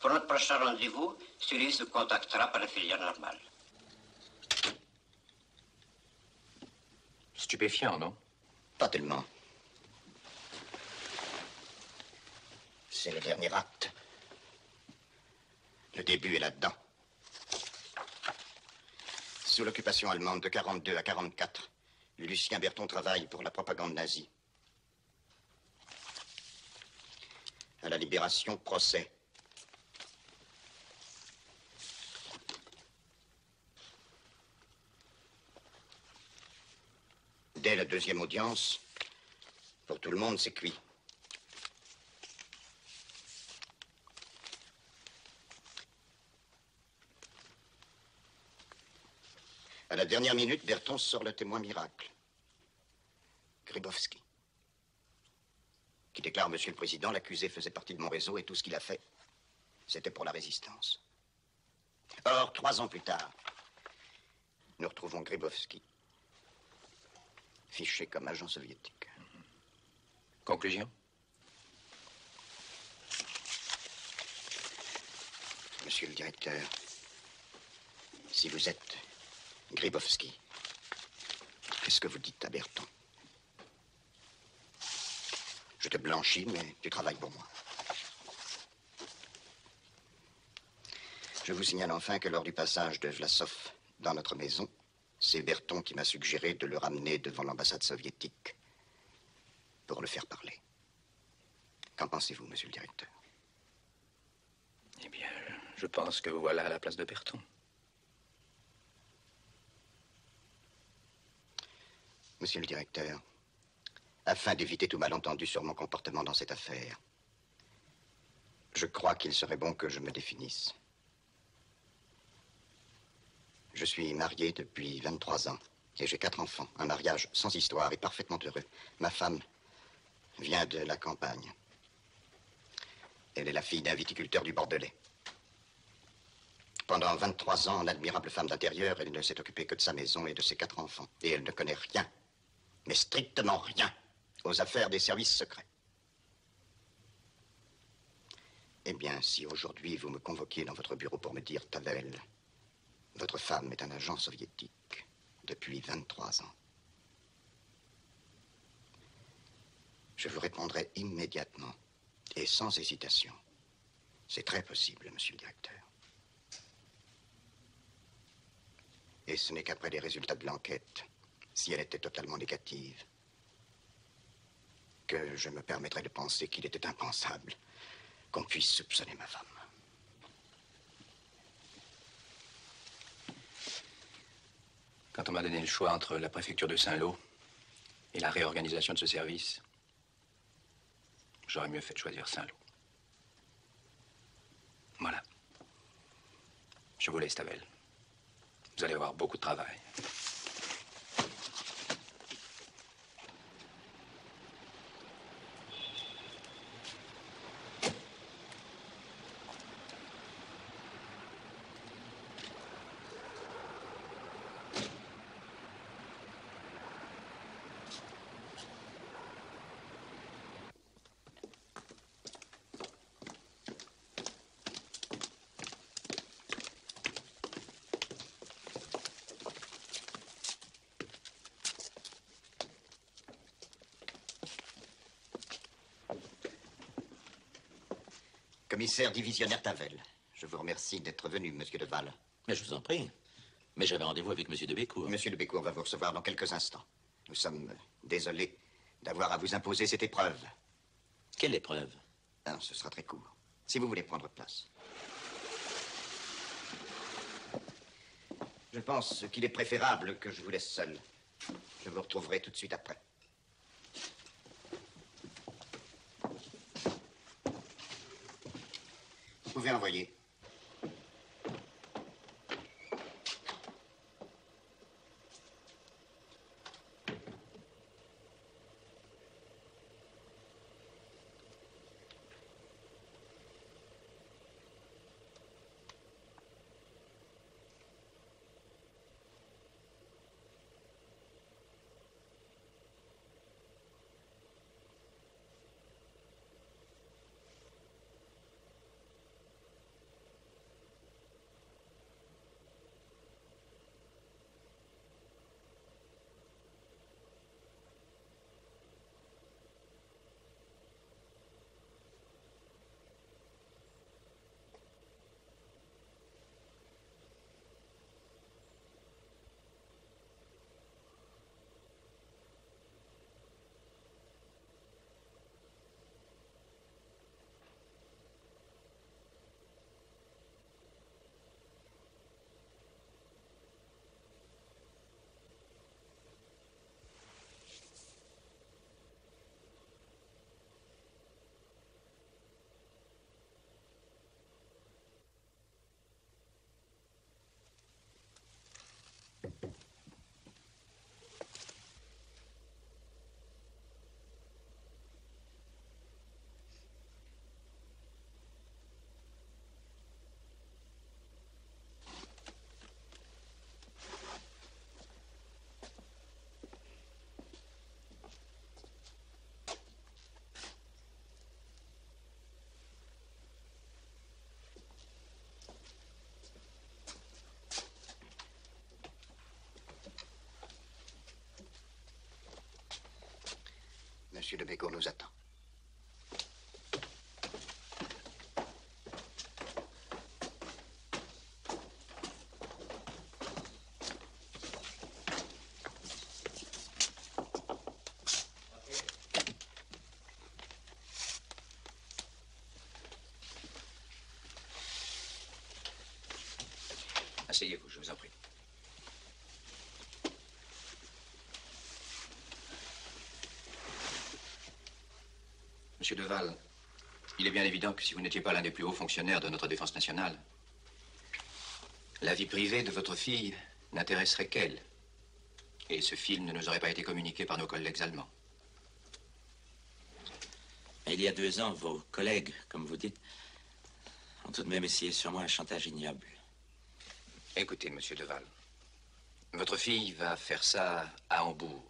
Pour notre prochain rendez-vous, celui se contactera par la filière normale. Stupéfiant, non? Pas tellement. C'est le dernier acte. Le début est là-dedans. Sous l'occupation allemande de 42 à 44, Lucien Berton travaille pour la propagande nazie. À la Libération, procès. Dès la 2e audience, pour tout le monde, c'est cuit. À la dernière minute, Berton sort le témoin miracle. Gribowski. Qui déclare, Monsieur le Président, l'accusé faisait partie de mon réseau et tout ce qu'il a fait, c'était pour la résistance. Or, 3 ans plus tard, nous retrouvons Gribowski, fiché comme agent soviétique. Conclusion? Monsieur le directeur, si vous êtes Gribowski, qu'est-ce que vous dites à Berton? Je te blanchis, mais tu travailles pour moi. Je vous signale enfin que lors du passage de Vlasov dans notre maison, c'est Berton qui m'a suggéré de le ramener devant l'ambassade soviétique pour le faire parler. Qu'en pensez-vous, monsieur le directeur? Eh bien, je pense que vous voilà à la place de Berton. Monsieur le directeur, afin d'éviter tout malentendu sur mon comportement dans cette affaire, je crois qu'il serait bon que je me définisse. Je suis marié depuis 23 ans et j'ai 4 enfants. Un mariage sans histoire et parfaitement heureux. Ma femme vient de la campagne. Elle est la fille d'un viticulteur du Bordelais. Pendant 23 ans, en admirable femme d'intérieur, elle ne s'est occupée que de sa maison et de ses 4 enfants. Et elle ne connaît rien, mais strictement rien, aux affaires des services secrets. Eh bien, si aujourd'hui vous me convoquiez dans votre bureau pour me dire, Tavel, votre femme est un agent soviétique depuis 23 ans, je vous répondrai immédiatement et sans hésitation. C'est très possible, monsieur le directeur. Et ce n'est qu'après les résultats de l'enquête, si elle était totalement négative, que je me permettrai de penser qu'il était impensable qu'on puisse soupçonner ma femme. Quand on m'a donné le choix entre la préfecture de Saint-Lô et la réorganisation de ce service, j'aurais mieux fait de choisir Saint-Lô. Voilà. Je vous laisse, Tavel. Vous allez avoir beaucoup de travail. Commissaire divisionnaire Tavel, je vous remercie d'être venu, monsieur de Val. Mais je vous en prie. Mais j'avais rendez-vous avec monsieur de Bécourt. Monsieur de Bécourt va vous recevoir dans quelques instants. Nous sommes désolés d'avoir à vous imposer cette épreuve. Quelle épreuve? Non, ce sera très court. Si vous voulez prendre place. Je pense qu'il est préférable que je vous laisse seul. Je vous retrouverai tout de suite après. Vous pouvez envoyer. Monsieur de Bécourt nous attend. Asseyez-vous, je vous en prie. Monsieur Deval, il est bien évident que si vous n'étiez pas l'un des plus hauts fonctionnaires de notre défense nationale, la vie privée de votre fille n'intéresserait qu'elle. Et ce film ne nous aurait pas été communiqué par nos collègues allemands. Il y a 2 ans, vos collègues, comme vous dites, ont tout de même essayé sur moi un chantage ignoble. Écoutez, monsieur Deval, votre fille va faire ça à Hambourg.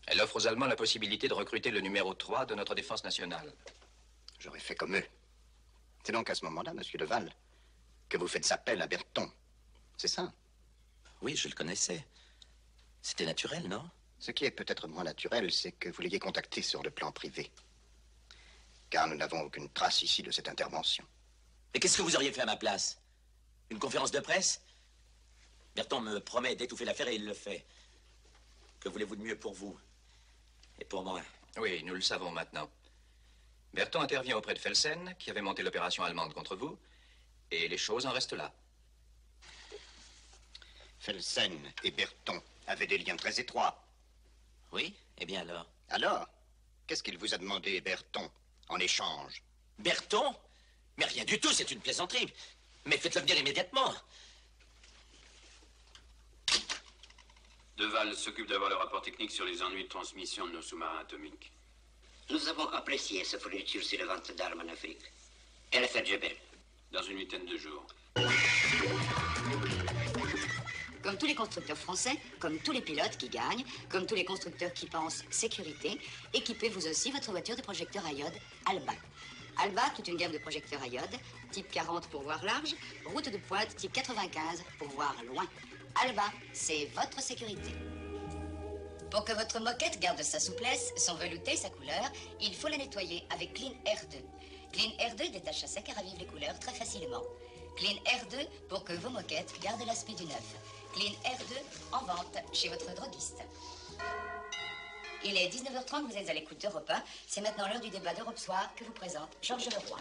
Elle offre aux Allemands la possibilité de recruter le numéro 3 de notre défense nationale. J'aurais fait comme eux. C'est donc à ce moment-là, monsieur Deval, que vous faites appel à Berton. C'est ça? Oui, je le connaissais. C'était naturel, non? Ce qui est peut-être moins naturel, c'est que vous l'ayez contacté sur le plan privé. Car nous n'avons aucune trace ici de cette intervention. Mais qu'est-ce que vous auriez fait à ma place? Une conférence de presse? Berton me promet d'étouffer l'affaire et il le fait. Que voulez-vous de mieux pour vous? Et pour moi? Oui, nous le savons maintenant. Berton intervient auprès de Felsen, qui avait monté l'opération allemande contre vous, et les choses en restent là. Felsen et Berton avaient des liens très étroits. Oui? Eh bien alors? Alors? Qu'est-ce qu'il vous a demandé, Berton, en échange? Berton? Mais rien du tout, c'est une plaisanterie. Mais faites-le venir immédiatement. Deval s'occupe d'avoir le rapport technique sur les ennuis de transmission de nos sous-marins atomiques. Nous avons apprécié sa fourniture sur les ventes d'armes en Afrique. Et l'affaire Jebel. Dans une huitaine de jours. Comme tous les constructeurs français, comme tous les pilotes qui gagnent, comme tous les constructeurs qui pensent sécurité, équipez vous aussi votre voiture de projecteur à iode Alba. Alba, toute une gamme de projecteurs à iode, type 40 pour voir large, route de pointe type 95 pour voir loin. Alba, c'est votre sécurité. Pour que votre moquette garde sa souplesse, son velouté et sa couleur, il faut la nettoyer avec Clean R2. Clean R2 détache à sec et ravive les couleurs très facilement. Clean R2 pour que vos moquettes gardent l'aspect du neuf. Clean R2 en vente chez votre droguiste. Il est 19h30, vous êtes à l'écoute d'Europe 1. C'est maintenant l'heure du débat d'Europe Soir que vous présente Georges Leroy.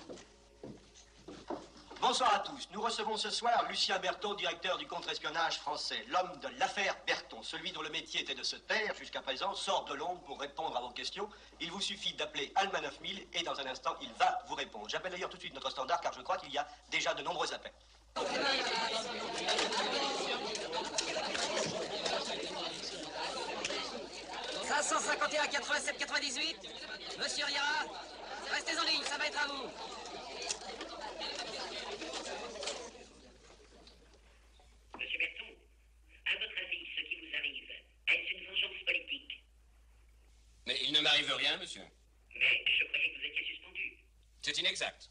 Bonsoir à tous. Nous recevons ce soir Lucien Berton, directeur du contre-espionnage français. L'homme de l'affaire Berton, celui dont le métier était de se taire jusqu'à présent, sort de l'ombre pour répondre à vos questions. Il vous suffit d'appeler Alma 9000 et dans un instant, il va vous répondre. J'appelle d'ailleurs tout de suite notre standard car je crois qu'il y a déjà de nombreux appels. 551 87 98. Monsieur Riera, restez en ligne, ça va être à vous. Monsieur Berton, à votre avis, ce qui vous arrive, est-ce une vengeance politique? Mais il ne m'arrive rien, monsieur. Mais je croyais que vous étiez suspendu. C'est inexact.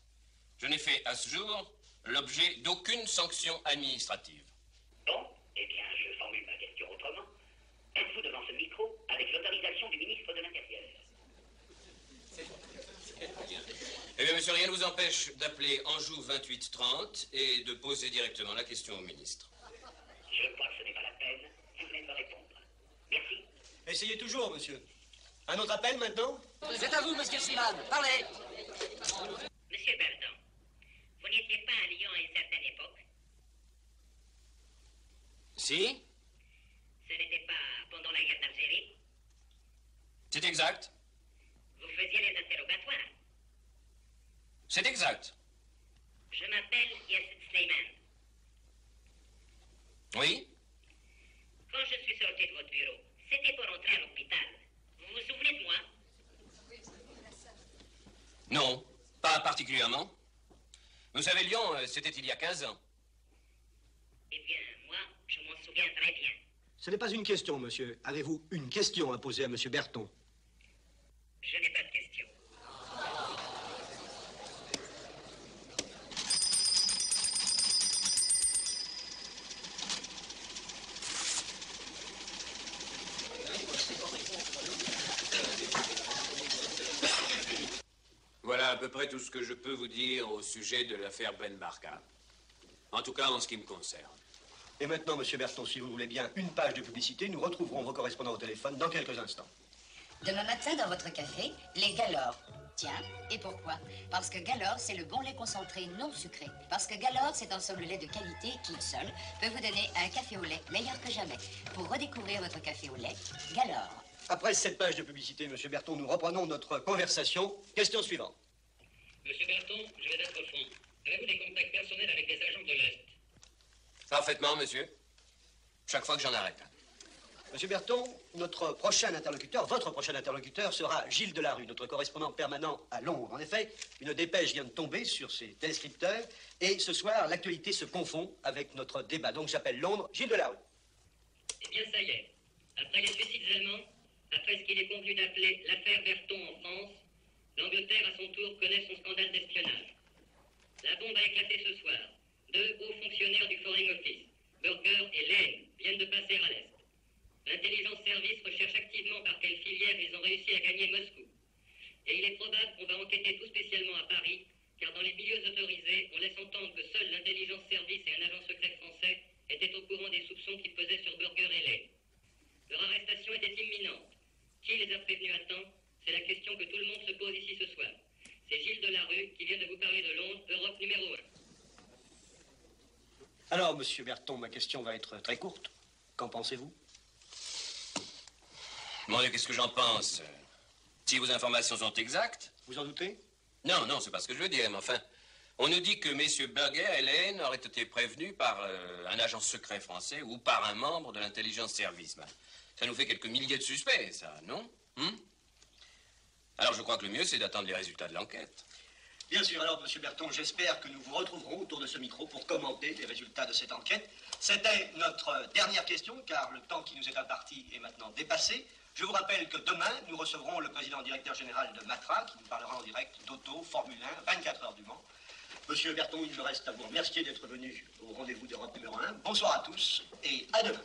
Je n'ai fait à ce jour l'objet d'aucune sanction administrative. Bon, eh bien, je formule ma question autrement. Êtes-vous devant ce micro avec l'autorisation du ministre de l'Intérieur? Eh bien, monsieur, rien ne vous empêche d'appeler Anjou 2830 et de poser directement la question au ministre. Je crois que ce n'est pas la peine. Vous venez de me répondre. Merci. Essayez toujours, monsieur. Un autre appel maintenant? C'est à vous, monsieur Schliemann. Parlez. Monsieur Berton, vous n'étiez pas à Lyon à une certaine époque? Si, Ce n'était pas pendant la guerre d'Algérie? c'est exact. Vous faisiez les interrogatoires? C'est exact. Je m'appelle Yassid Sleiman. Oui? Quand je suis sorti de votre bureau, c'était pour entrer à l'hôpital. Vous vous souvenez de moi? Non, pas particulièrement. Vous savez, Lyon, c'était il y a 15 ans. Eh bien, moi, je m'en souviens très bien. Ce n'est pas une question, monsieur. Avez-vous une question à poser à monsieur Berton? Je n'ai pas de question. peu près tout ce que je peux vous dire au sujet de l'affaire Ben Barka. En tout cas, en ce qui me concerne. Et maintenant, monsieur Berton, si vous voulez bien, une page de publicité. Nous retrouverons vos correspondants au téléphone dans quelques instants. Demain matin, dans votre café, les Galores. Tiens, et pourquoi? Parce que Galore, c'est le bon lait concentré non sucré. Parce que Galore, c'est un somme de lait de qualité qui, seul, peut vous donner un café au lait meilleur que jamais. Pour redécouvrir votre café au lait, Galore. Après cette page de publicité, monsieur Berton, nous reprenons notre conversation. Question suivante. Monsieur Berton, je vais être franc. Avez-vous des contacts personnels avec des agents de l'Est? Parfaitement, monsieur. Chaque fois que j'en arrête. Monsieur Berton, notre prochain interlocuteur, votre prochain interlocuteur sera Gilles Delarue, notre correspondant permanent à Londres. En effet, une dépêche vient de tomber sur ses téléscripteurs et ce soir, l'actualité se confond avec notre débat. Donc j'appelle Londres Gilles Delarue. Eh bien, ça y est. Après les suicides allemands, après ce qu'il est convenu d'appeler l'affaire Berton en France, l'Angleterre, à son tour, connaît son scandale d'espionnage. La bombe a éclaté ce soir. 2 hauts fonctionnaires du Foreign Office, Burger et Lane, viennent de passer à l'Est. L'intelligence service recherche activement par quelle filière ils ont réussi à gagner Moscou. Et il est probable qu'on va enquêter tout spécialement à Paris, car dans les milieux autorisés, on laisse entendre que seul l'intelligence service et un agent secret français étaient au courant des soupçons qui pesaient sur Burger et Lane. Leur arrestation était imminente. Qui les a prévenus à temps? C'est la question que tout le monde se pose ici ce soir. C'est Gilles Delarue qui vient de vous parler de Londres, Europe numéro 1. Alors, monsieur Berton, ma question va être très courte. Qu'en pensez-vous? Mon Dieu, qu'est-ce que j'en pense? Si vos informations sont exactes... Vous en doutez? Non, non, c'est pas ce que je veux dire, mais enfin... On nous dit que messieurs Burger et Lane auraient été prévenus par un agent secret français ou par un membre de l'intelligence service. Ben, ça nous fait quelques milliers de suspects, ça, non? Alors je crois que le mieux, c'est d'attendre les résultats de l'enquête. Bien sûr, alors, monsieur Berton, j'espère que nous vous retrouverons autour de ce micro pour commenter les résultats de cette enquête. C'était notre dernière question, car le temps qui nous est imparti est maintenant dépassé. Je vous rappelle que demain, nous recevrons le président directeur général de Matra, qui nous parlera en direct d'auto, Formule 1, 24 heures du Mans. Monsieur Berton, il me reste à vous remercier d'être venu au rendez-vous d'Europe numéro 1. Bonsoir à tous et à demain.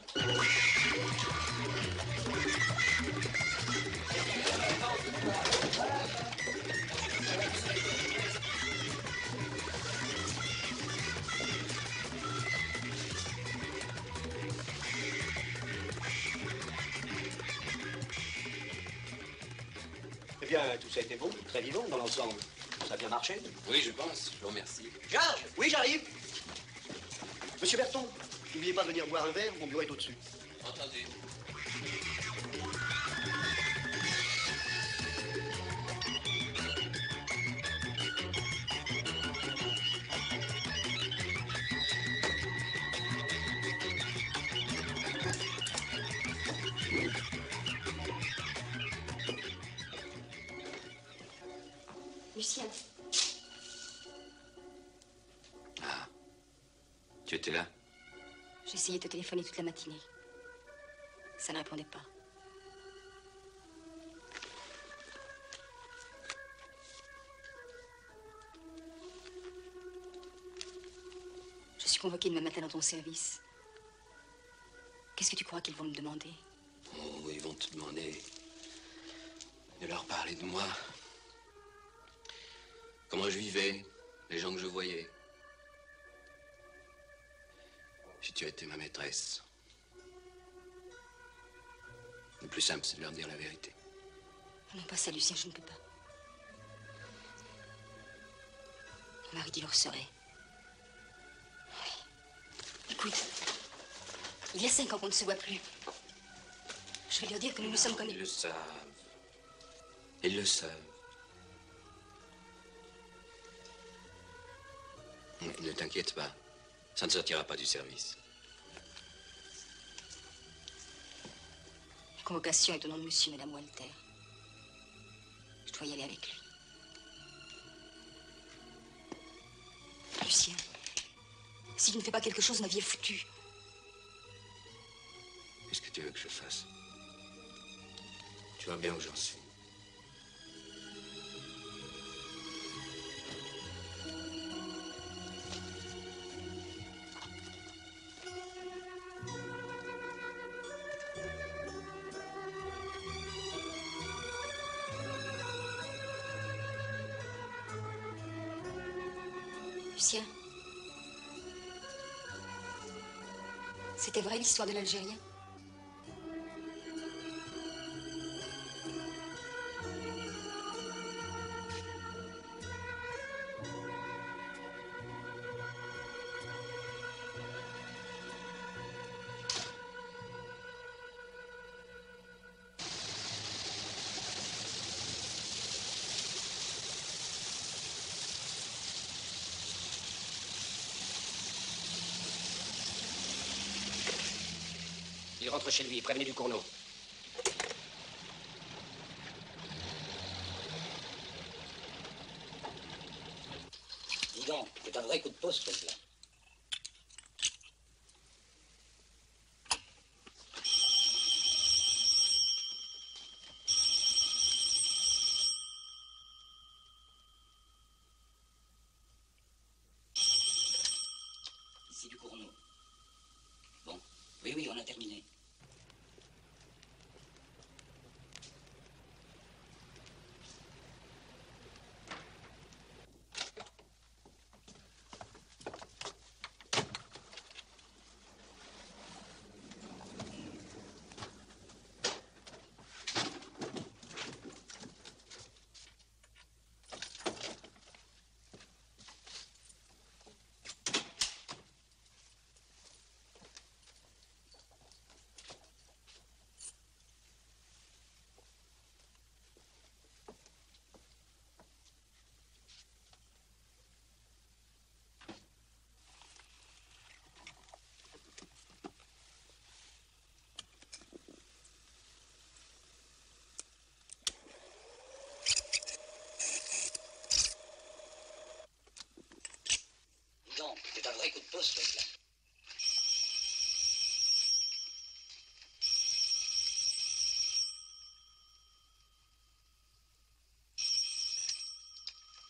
Eh bien, tout ça a été beau, très vivant dans l'ensemble. Ça a bien marché? Oui, je pense. Je vous remercie. Georges, oui, j'arrive. Monsieur Berton, n'oubliez pas de venir boire un verre, mon bureau est au-dessus. Entendu. Lucien, Ah. Tu étais là? j'ai essayé de te téléphoner toute la matinée. Ça ne répondait pas. Je suis convoquée demain matin dans ton service. Qu'est-ce que tu crois qu'ils vont me demander? Oh, ils vont te demander de leur parler de moi. Comment je vivais, les gens que je voyais. Si tu as été ma maîtresse. Le plus simple, c'est de leur dire la vérité. Non, pas ça, Lucien, je ne peux pas. Mon mari dit le serait. Oui. Écoute, il y a 5 ans qu'on ne se voit plus. Je vais leur dire que nous nous sommes connus. Ils le savent. Ils le savent. Ne t'inquiète pas. Ça ne sortira pas du service. La convocation est au nom de monsieur et madame Walter. Je dois y aller avec lui. Lucien, si tu ne fais pas quelque chose, ma vie est foutue. Qu'est-ce que tu veux que je fasse? Tu vois bien où j'en suis. Lucien. C'était vrai l'histoire de l'Algérien? Il rentre chez lui, prévenez du Cournot. Dis donc, c'est un vrai coup de pouce, ce truc-là. Ici du Cournot. Bon, oui, on a terminé. C'est un vrai coup de pouce, ce truc-là.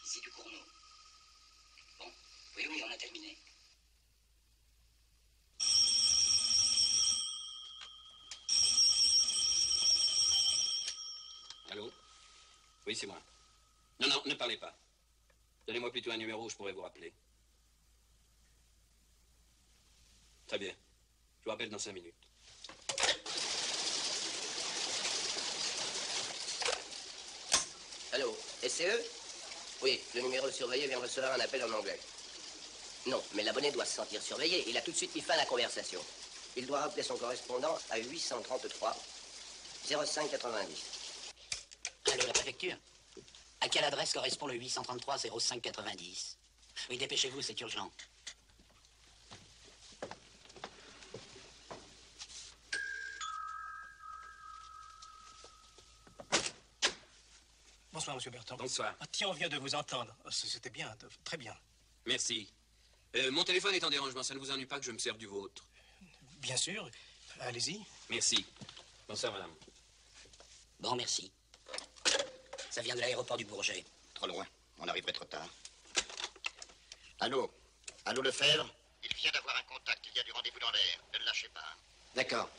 Ici du Cournot. Bon, oui, on a terminé. Allô? Oui, c'est moi. Non, ne parlez pas. Donnez-moi plutôt un numéro où je pourrais vous rappeler. Très bien. Je vous rappelle dans 5 minutes. Allô, SCE? Oui, le numéro surveillé vient de recevoir un appel en anglais. Non, mais l'abonné doit se sentir surveillé. Il a tout de suite mis fin à la conversation. Il doit rappeler son correspondant à 833 05 90. Allô, la préfecture? À quelle adresse correspond le 833 05 90? Oui, dépêchez-vous, c'est urgent. Bonsoir, monsieur Berton. Bonsoir. Ah, tiens, on vient de vous entendre. C'était bien, très bien. Merci. Mon téléphone est en dérangement. Ça ne vous ennuie pas que je me serve du vôtre? Bien sûr. Allez-y. Merci. Bonsoir, madame. Bon, merci. Ça vient de l'aéroport du Bourget. Trop loin. On arriverait trop tard. Allô? Allô, Lefebvre? Il vient d'avoir un contact. Il y a du rendez-vous dans l'air. Ne le lâchez pas. D'accord.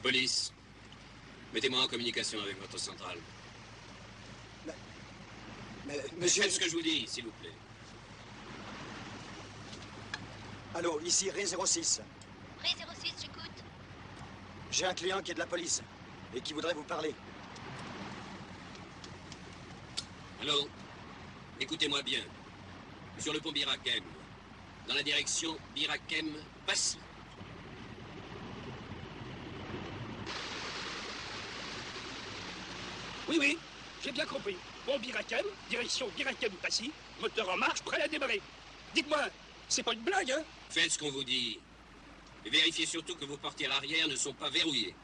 Police, mettez-moi en communication avec votre centrale. Mais monsieur... Faites ce que je vous dis, s'il vous plaît. Allô, ici Ré 06. Ré 06, j'écoute. J'ai un client qui est de la police et qui voudrait vous parler. Allô? Écoutez-moi bien. Sur le pont Birakem, dans la direction Birakem-Passy. Oui, j'ai bien compris. Pont Birakem, direction Birakem-Passy, moteur en marche, prêt à démarrer. Dites-moi, c'est pas une blague, hein? Faites ce qu'on vous dit. Et vérifiez surtout que vos portières arrière ne sont pas verrouillées.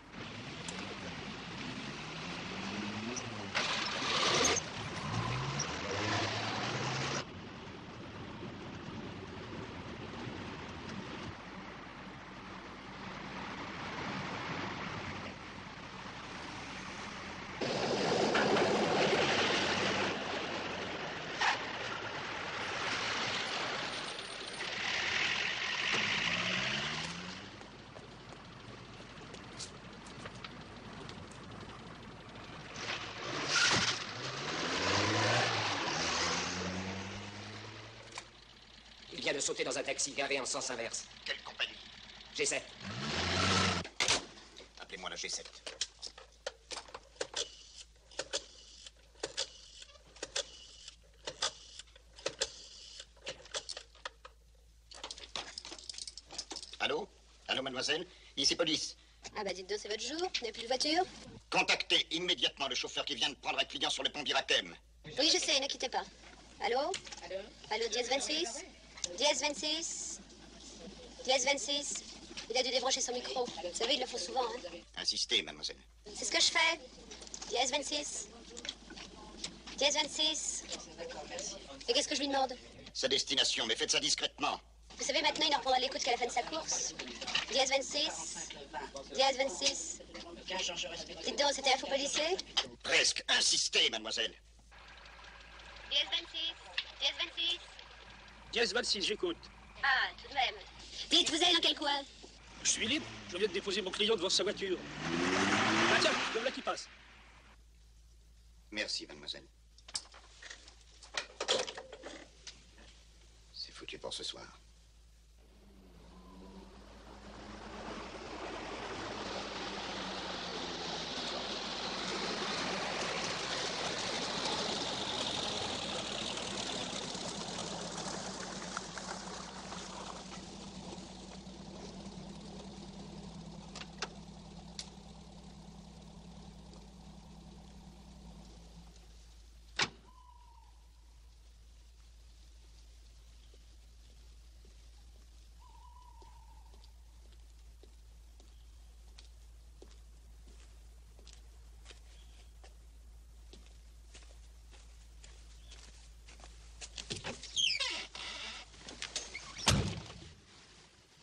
Il vient de sauter dans un taxi garé en sens inverse. Quelle compagnie? G7. Appelez-moi la G7. Allô? Allô, mademoiselle? Ici police. Ah bah dites donc, c'est votre jour. Vous n'avez plus de voiture? Contactez immédiatement le chauffeur qui vient de prendre un client sur le pont d'Irakem. Oui, je sais, ne quittez pas. Allô? Allô, dièse 26? Dièse 26? Dièse 26? Il a dû débrancher son micro. Vous savez, ils le font souvent, hein. Insistez, mademoiselle. C'est ce que je fais. Dièse 26? Dièse 26? Et qu'est-ce que je lui demande? Sa destination, mais faites ça discrètement. Vous savez, maintenant, il ne reprendra l'écoute qu'à la fin de sa course. Dièse 26? Dièse 26? Dites donc, c'était un faux policier? Presque. Insistez, mademoiselle. Dièse 26? Dièse 26? Dièse 26, j'écoute. Ah, tout de même. Dites, vous allez dans quel coin? Je suis libre, je viens de déposer mon client devant sa voiture. Ah tiens, le voilà qui passe. Merci, mademoiselle. C'est foutu pour ce soir.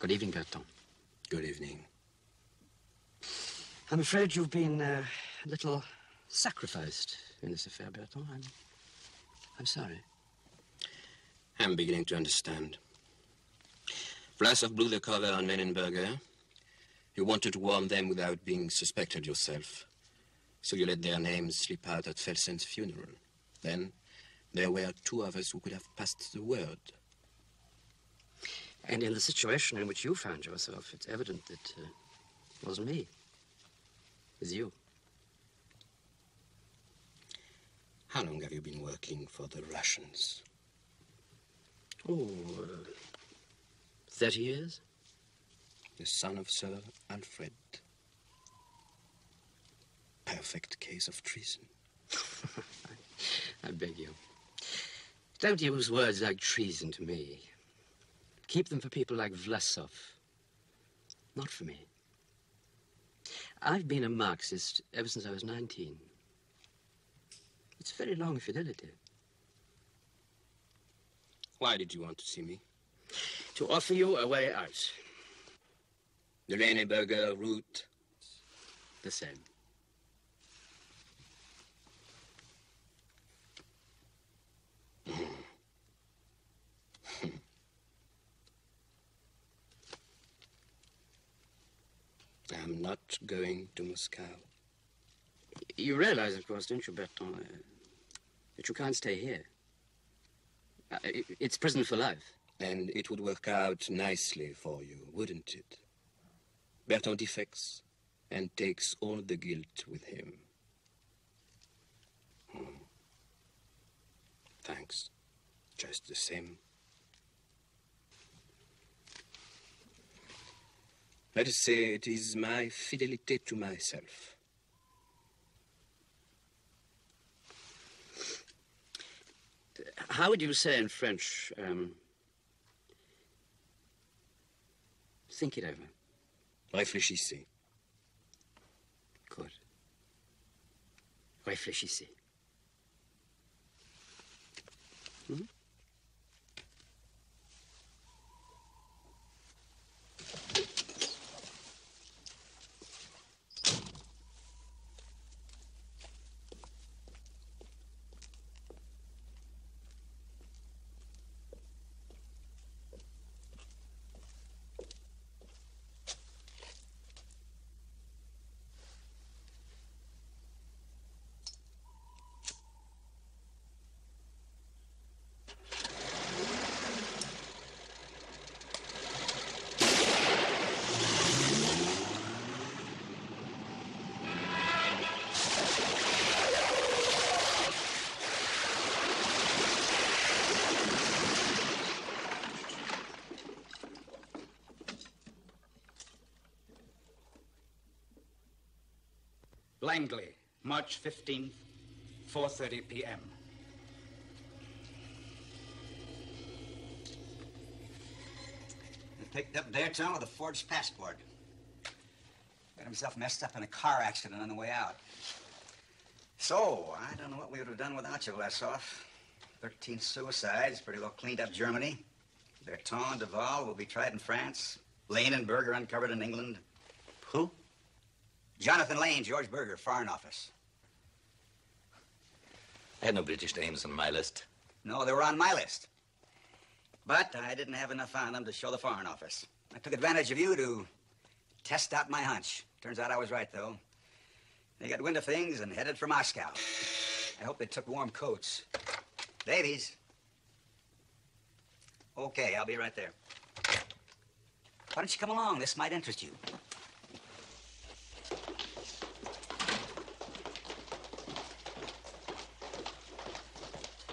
Good evening, Bertrand. Good evening. I'm afraid you've been a little sacrificed in this affair, Bertrand. I'm sorry. I'm beginning to understand. Vlasov blew the cover on Menenberger. You wanted to warn them without being suspected yourself. So you let their names slip out at Felsen's funeral. Then there were two others who could have passed the word. And in the situation in which you found yourself, it's evident that it wasn't me. It was you. How long have you been working for the Russians? Oh, 30 years. The son of Sir Alfred. Perfect case of treason. I beg you. Don't use words like treason to me. Keep them for people like Vlasov. Not for me. I've been a Marxist ever since I was 19. It's very long fidelity. Why did you want to see me? To offer you a way out. The Lehneberger route? The same. I'm not going to Moscow. You realize, of course, don't you, Bertrand, that you can't stay here. It's prison for life. And it would work out nicely for you, wouldn't it? Bertrand defects and takes all the guilt with him. Thanks. Just the same. Let us say it is my fidelity to myself. How would you say in French, think it over. Réfléchissez. Good. Réfléchissez. Hmm? Langley, March 15th, 4:30 p.m. He picked up Berton with a forged passport. Got himself messed up in a car accident on the way out. So, I don't know what we would have done without you, Vlasov. 13 suicides, pretty well cleaned up Germany. Berton and Duval will be tried in France. Lane and Berger uncovered in England. Who? Jonathan Lane, George Berger, Foreign Office. I had no British names on my list. No, they were on my list. But I didn't have enough on them to show the Foreign Office. I took advantage of you to test out my hunch. Turns out I was right, though. They got wind of things and headed for Moscow. I hope they took warm coats. Davies. Okay, I'll be right there. Why don't you come along? This might interest you.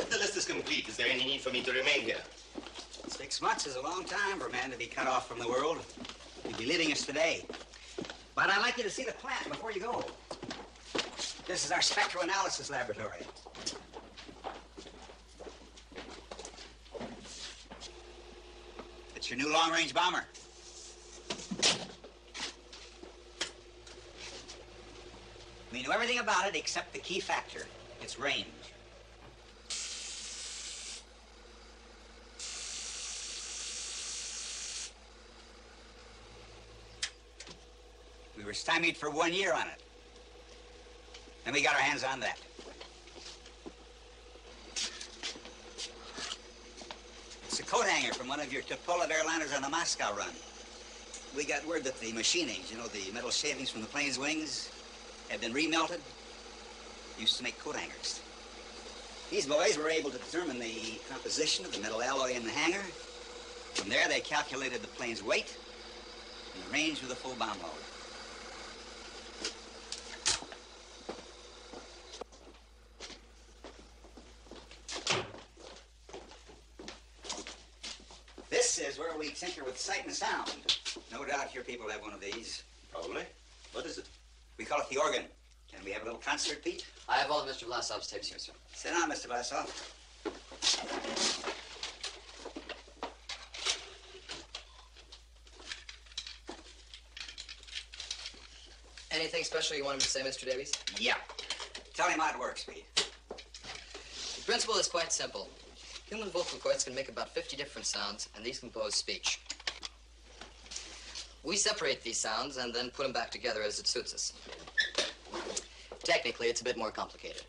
The list is complete. Is there any need for me to remain here? 6 months is a long time for a man to be cut off from the world. You'd be leaving us today. But I'd like you to see the plant before you go. This is our spectroanalysis laboratory. It's your new long-range bomber. We knew everything about it except the key factor, its range. We were stymied for 1 year on it. Then we got our hands on that. It's a coat hanger from one of your Tupolev airliners on the Moscow run. We got word that the machinings, you know, the metal shavings from the plane's wings, had been remelted. Used to make coat hangers. These boys were able to determine the composition of the metal alloy in the hanger. From there, they calculated the plane's weight and the range of the full bomb load. This is where we tinker with sight and sound. No doubt your people have one of these. Probably. What is it? We call it the organ. Can we have a little concert, Pete? I have all of Mr. Vlasov's tapes here, sir. Sit down, Mr. Vlasov. Anything special you wanted to say, Mr. Davies? Yeah. Tell him how it works, Pete. The principle is quite simple. Human vocal cords can make about 50 different sounds, and these compose speech. We separate these sounds and then put them back together as it suits us. Technically, it's a bit more complicated.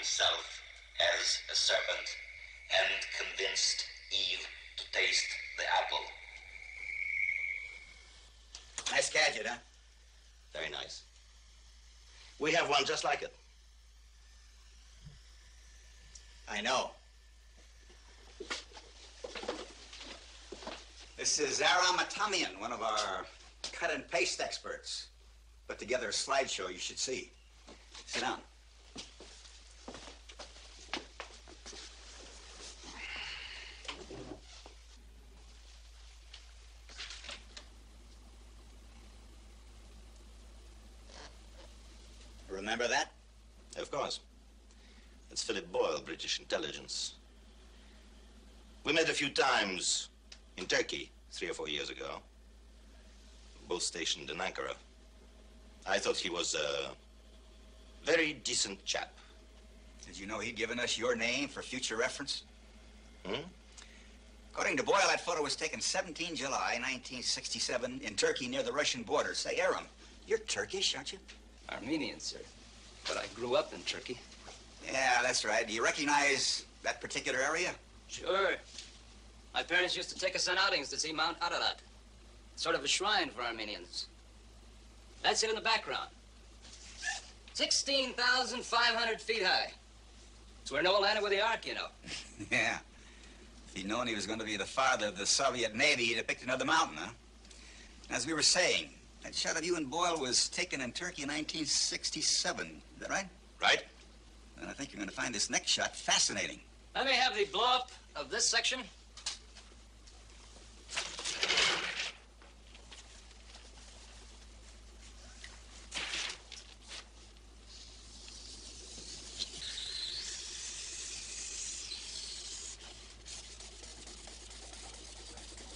himself as a serpent and convinced Eve to taste the apple. Nice gadget, huh? Very nice. We have one just like it. I know. This is Aram Atamian, one of our cut and paste experts. put together a slideshow you should see. Sit down. Remember that? Of course. That's Philip Boyle, British intelligence. We met a few times in Turkey 3 or 4 years ago. Both stationed in Ankara. I thought he was a very decent chap. Did you know he'd given us your name for future reference? Hmm? According to Boyle, that photo was taken 17 July 1967 in Turkey near the Russian border. Say, Aram, you're Turkish, aren't you? Armenian, sir. But I grew up in Turkey. Yeah, that's right. Do you recognize that particular area? Sure. My parents used to take us on outings to see Mount Ararat. Sort of a shrine for Armenians. That's it in the background. 16,500 feet high. It's where Noah landed with the Ark, you know. Yeah. If he'd known he was going to be the father of the Soviet Navy, he'd have picked another mountain, huh? As we were saying, that shot of you and Boyle was taken in Turkey in 1967. Is that right? Right. And I think you're going to find this next shot fascinating. Let me have the blow-up of this section.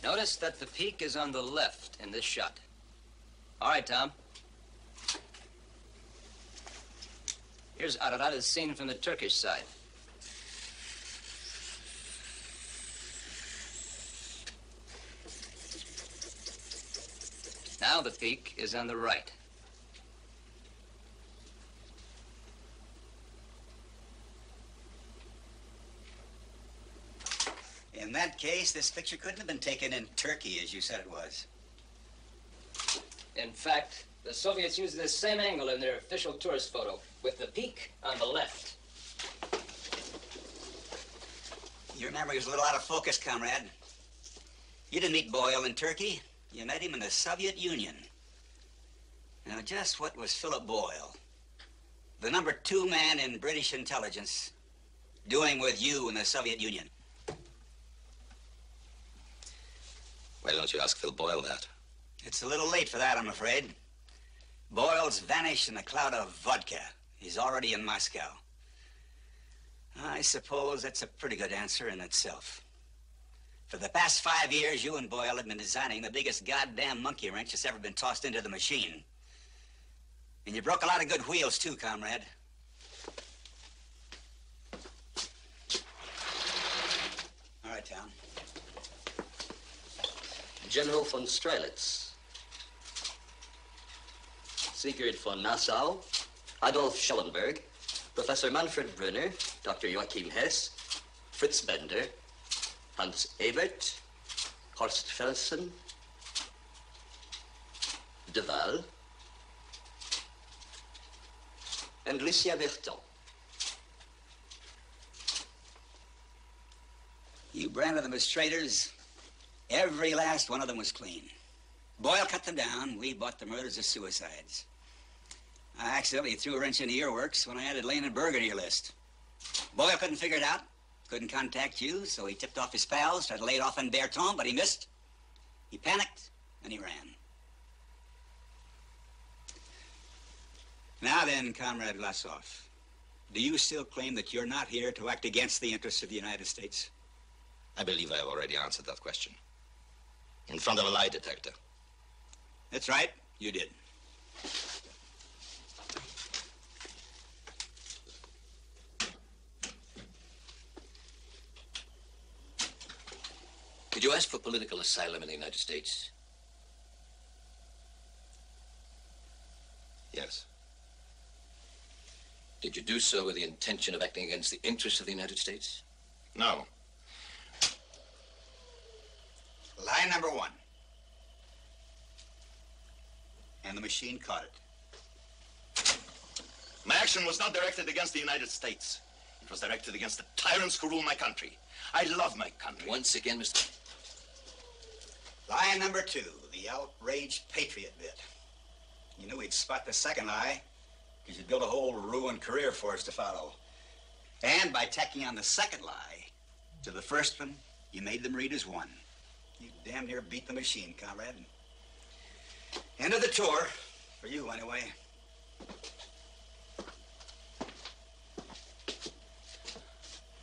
Notice that the peak is on the left in this shot. All right, Tom. Here's Ararat as seen from the Turkish side. Now the peak is on the right. In that case, this picture couldn't have been taken in Turkey, as you said it was. In fact, the Soviets used this same angle in their official tourist photo, with the peak on the left. Your memory was a little out of focus, comrade. You didn't meet Boyle in Turkey. You met him in the Soviet Union. Now, just what was Philip Boyle, the number 2 man in British intelligence, doing with you in the Soviet Union? Why don't you ask Phil Boyle that? It's a little late for that, I'm afraid. Boyle's vanished in a cloud of vodka. He's already in Moscow. I suppose that's a pretty good answer in itself. For the past 5 years, you and Boyle have been designing the biggest goddamn monkey wrench that's ever been tossed into the machine. And you broke a lot of good wheels, too, comrade. All right, Tom. General von Strelitz. Sigurd von Nassau, Adolf Schellenberg, Professor Manfred Brunner, Dr. Joachim Hess, Fritz Bender, Hans Ebert, Horst Felsen, De Waal, and Lucien Berton. You branded them as traitors. Every last one of them was clean. Boyle cut them down. We bought the murders as suicides. I accidentally threw a wrench into your works when I added Lane and Berger to your list. Boyle couldn't figure it out. Couldn't contact you, so he tipped off his pals, tried to lay it off on Berton, but he missed. He panicked, and he ran. Now then, Comrade Vlasov, do you still claim that you're not here to act against the interests of the United States? I believe I have already answered that question. In front of a lie detector. That's right, you did. Did you ask for political asylum in the United States? Yes. Did you do so with the intention of acting against the interests of the United States? No. Lie number 1. And the machine caught it. My action was not directed against the United States. It was directed against the tyrants who rule my country. I love my country. Once again, Mr. Lie number 2, the outraged patriot bit. You knew he'd spot the second lie, because you'd built a whole ruined career for us to follow. And by tacking on the second lie to the first one, you made them read as one. You damn near beat the machine, comrade. End of the tour, for you anyway.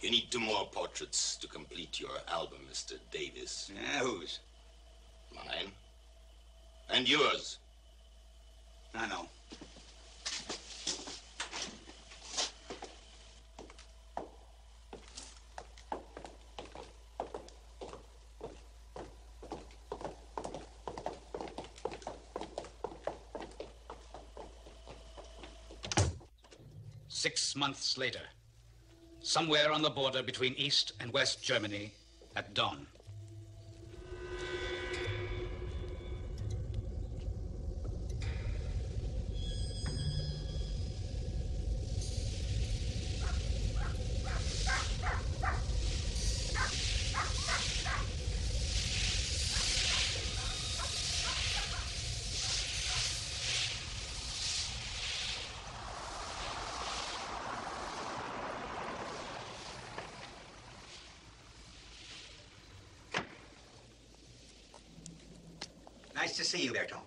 You need 2 more portraits to complete your album, Mr. Davis. Yeah, whose? Mine. And yours. I know. Six months later, somewhere on the border between East and West Germany at dawn. Nice to see you, Berton.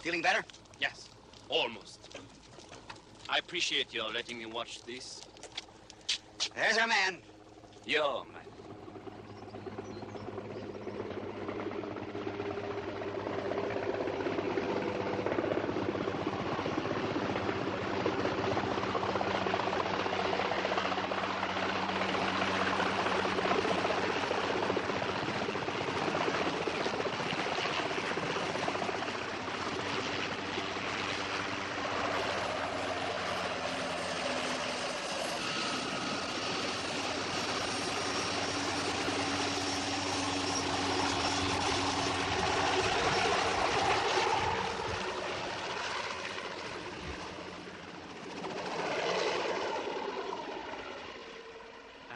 Feeling better? Yes, almost. I appreciate your letting me watch this. There's our man. Your man.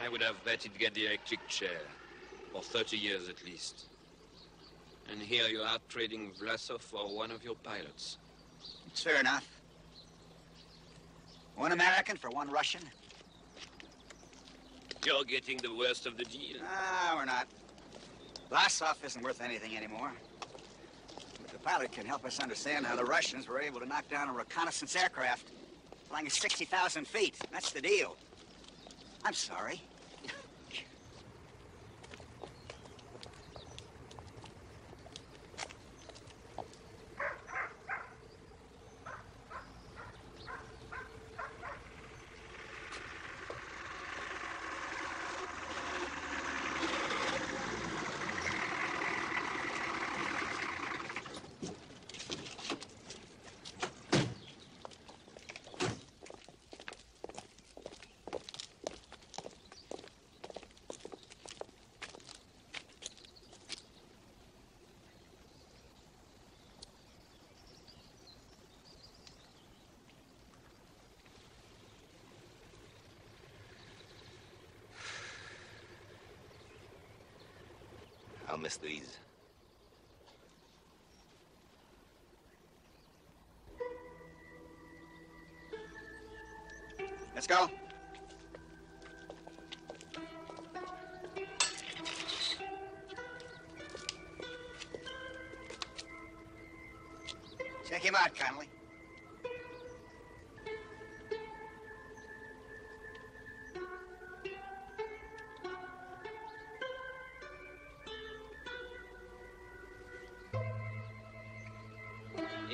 I would have bet he'd get the electric chair, for 30 years at least. And here you are trading Vlasov for one of your pilots. It's fair enough. One American for one Russian. You're getting the worst of the deal. Ah, we're not. Vlasov isn't worth anything anymore. But the pilot can help us understand how the Russians were able to knock down a reconnaissance aircraft flying at 60,000 feet. That's the deal. I'm sorry. I'll miss these. Let's go. Check him out, Connolly.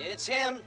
It's him.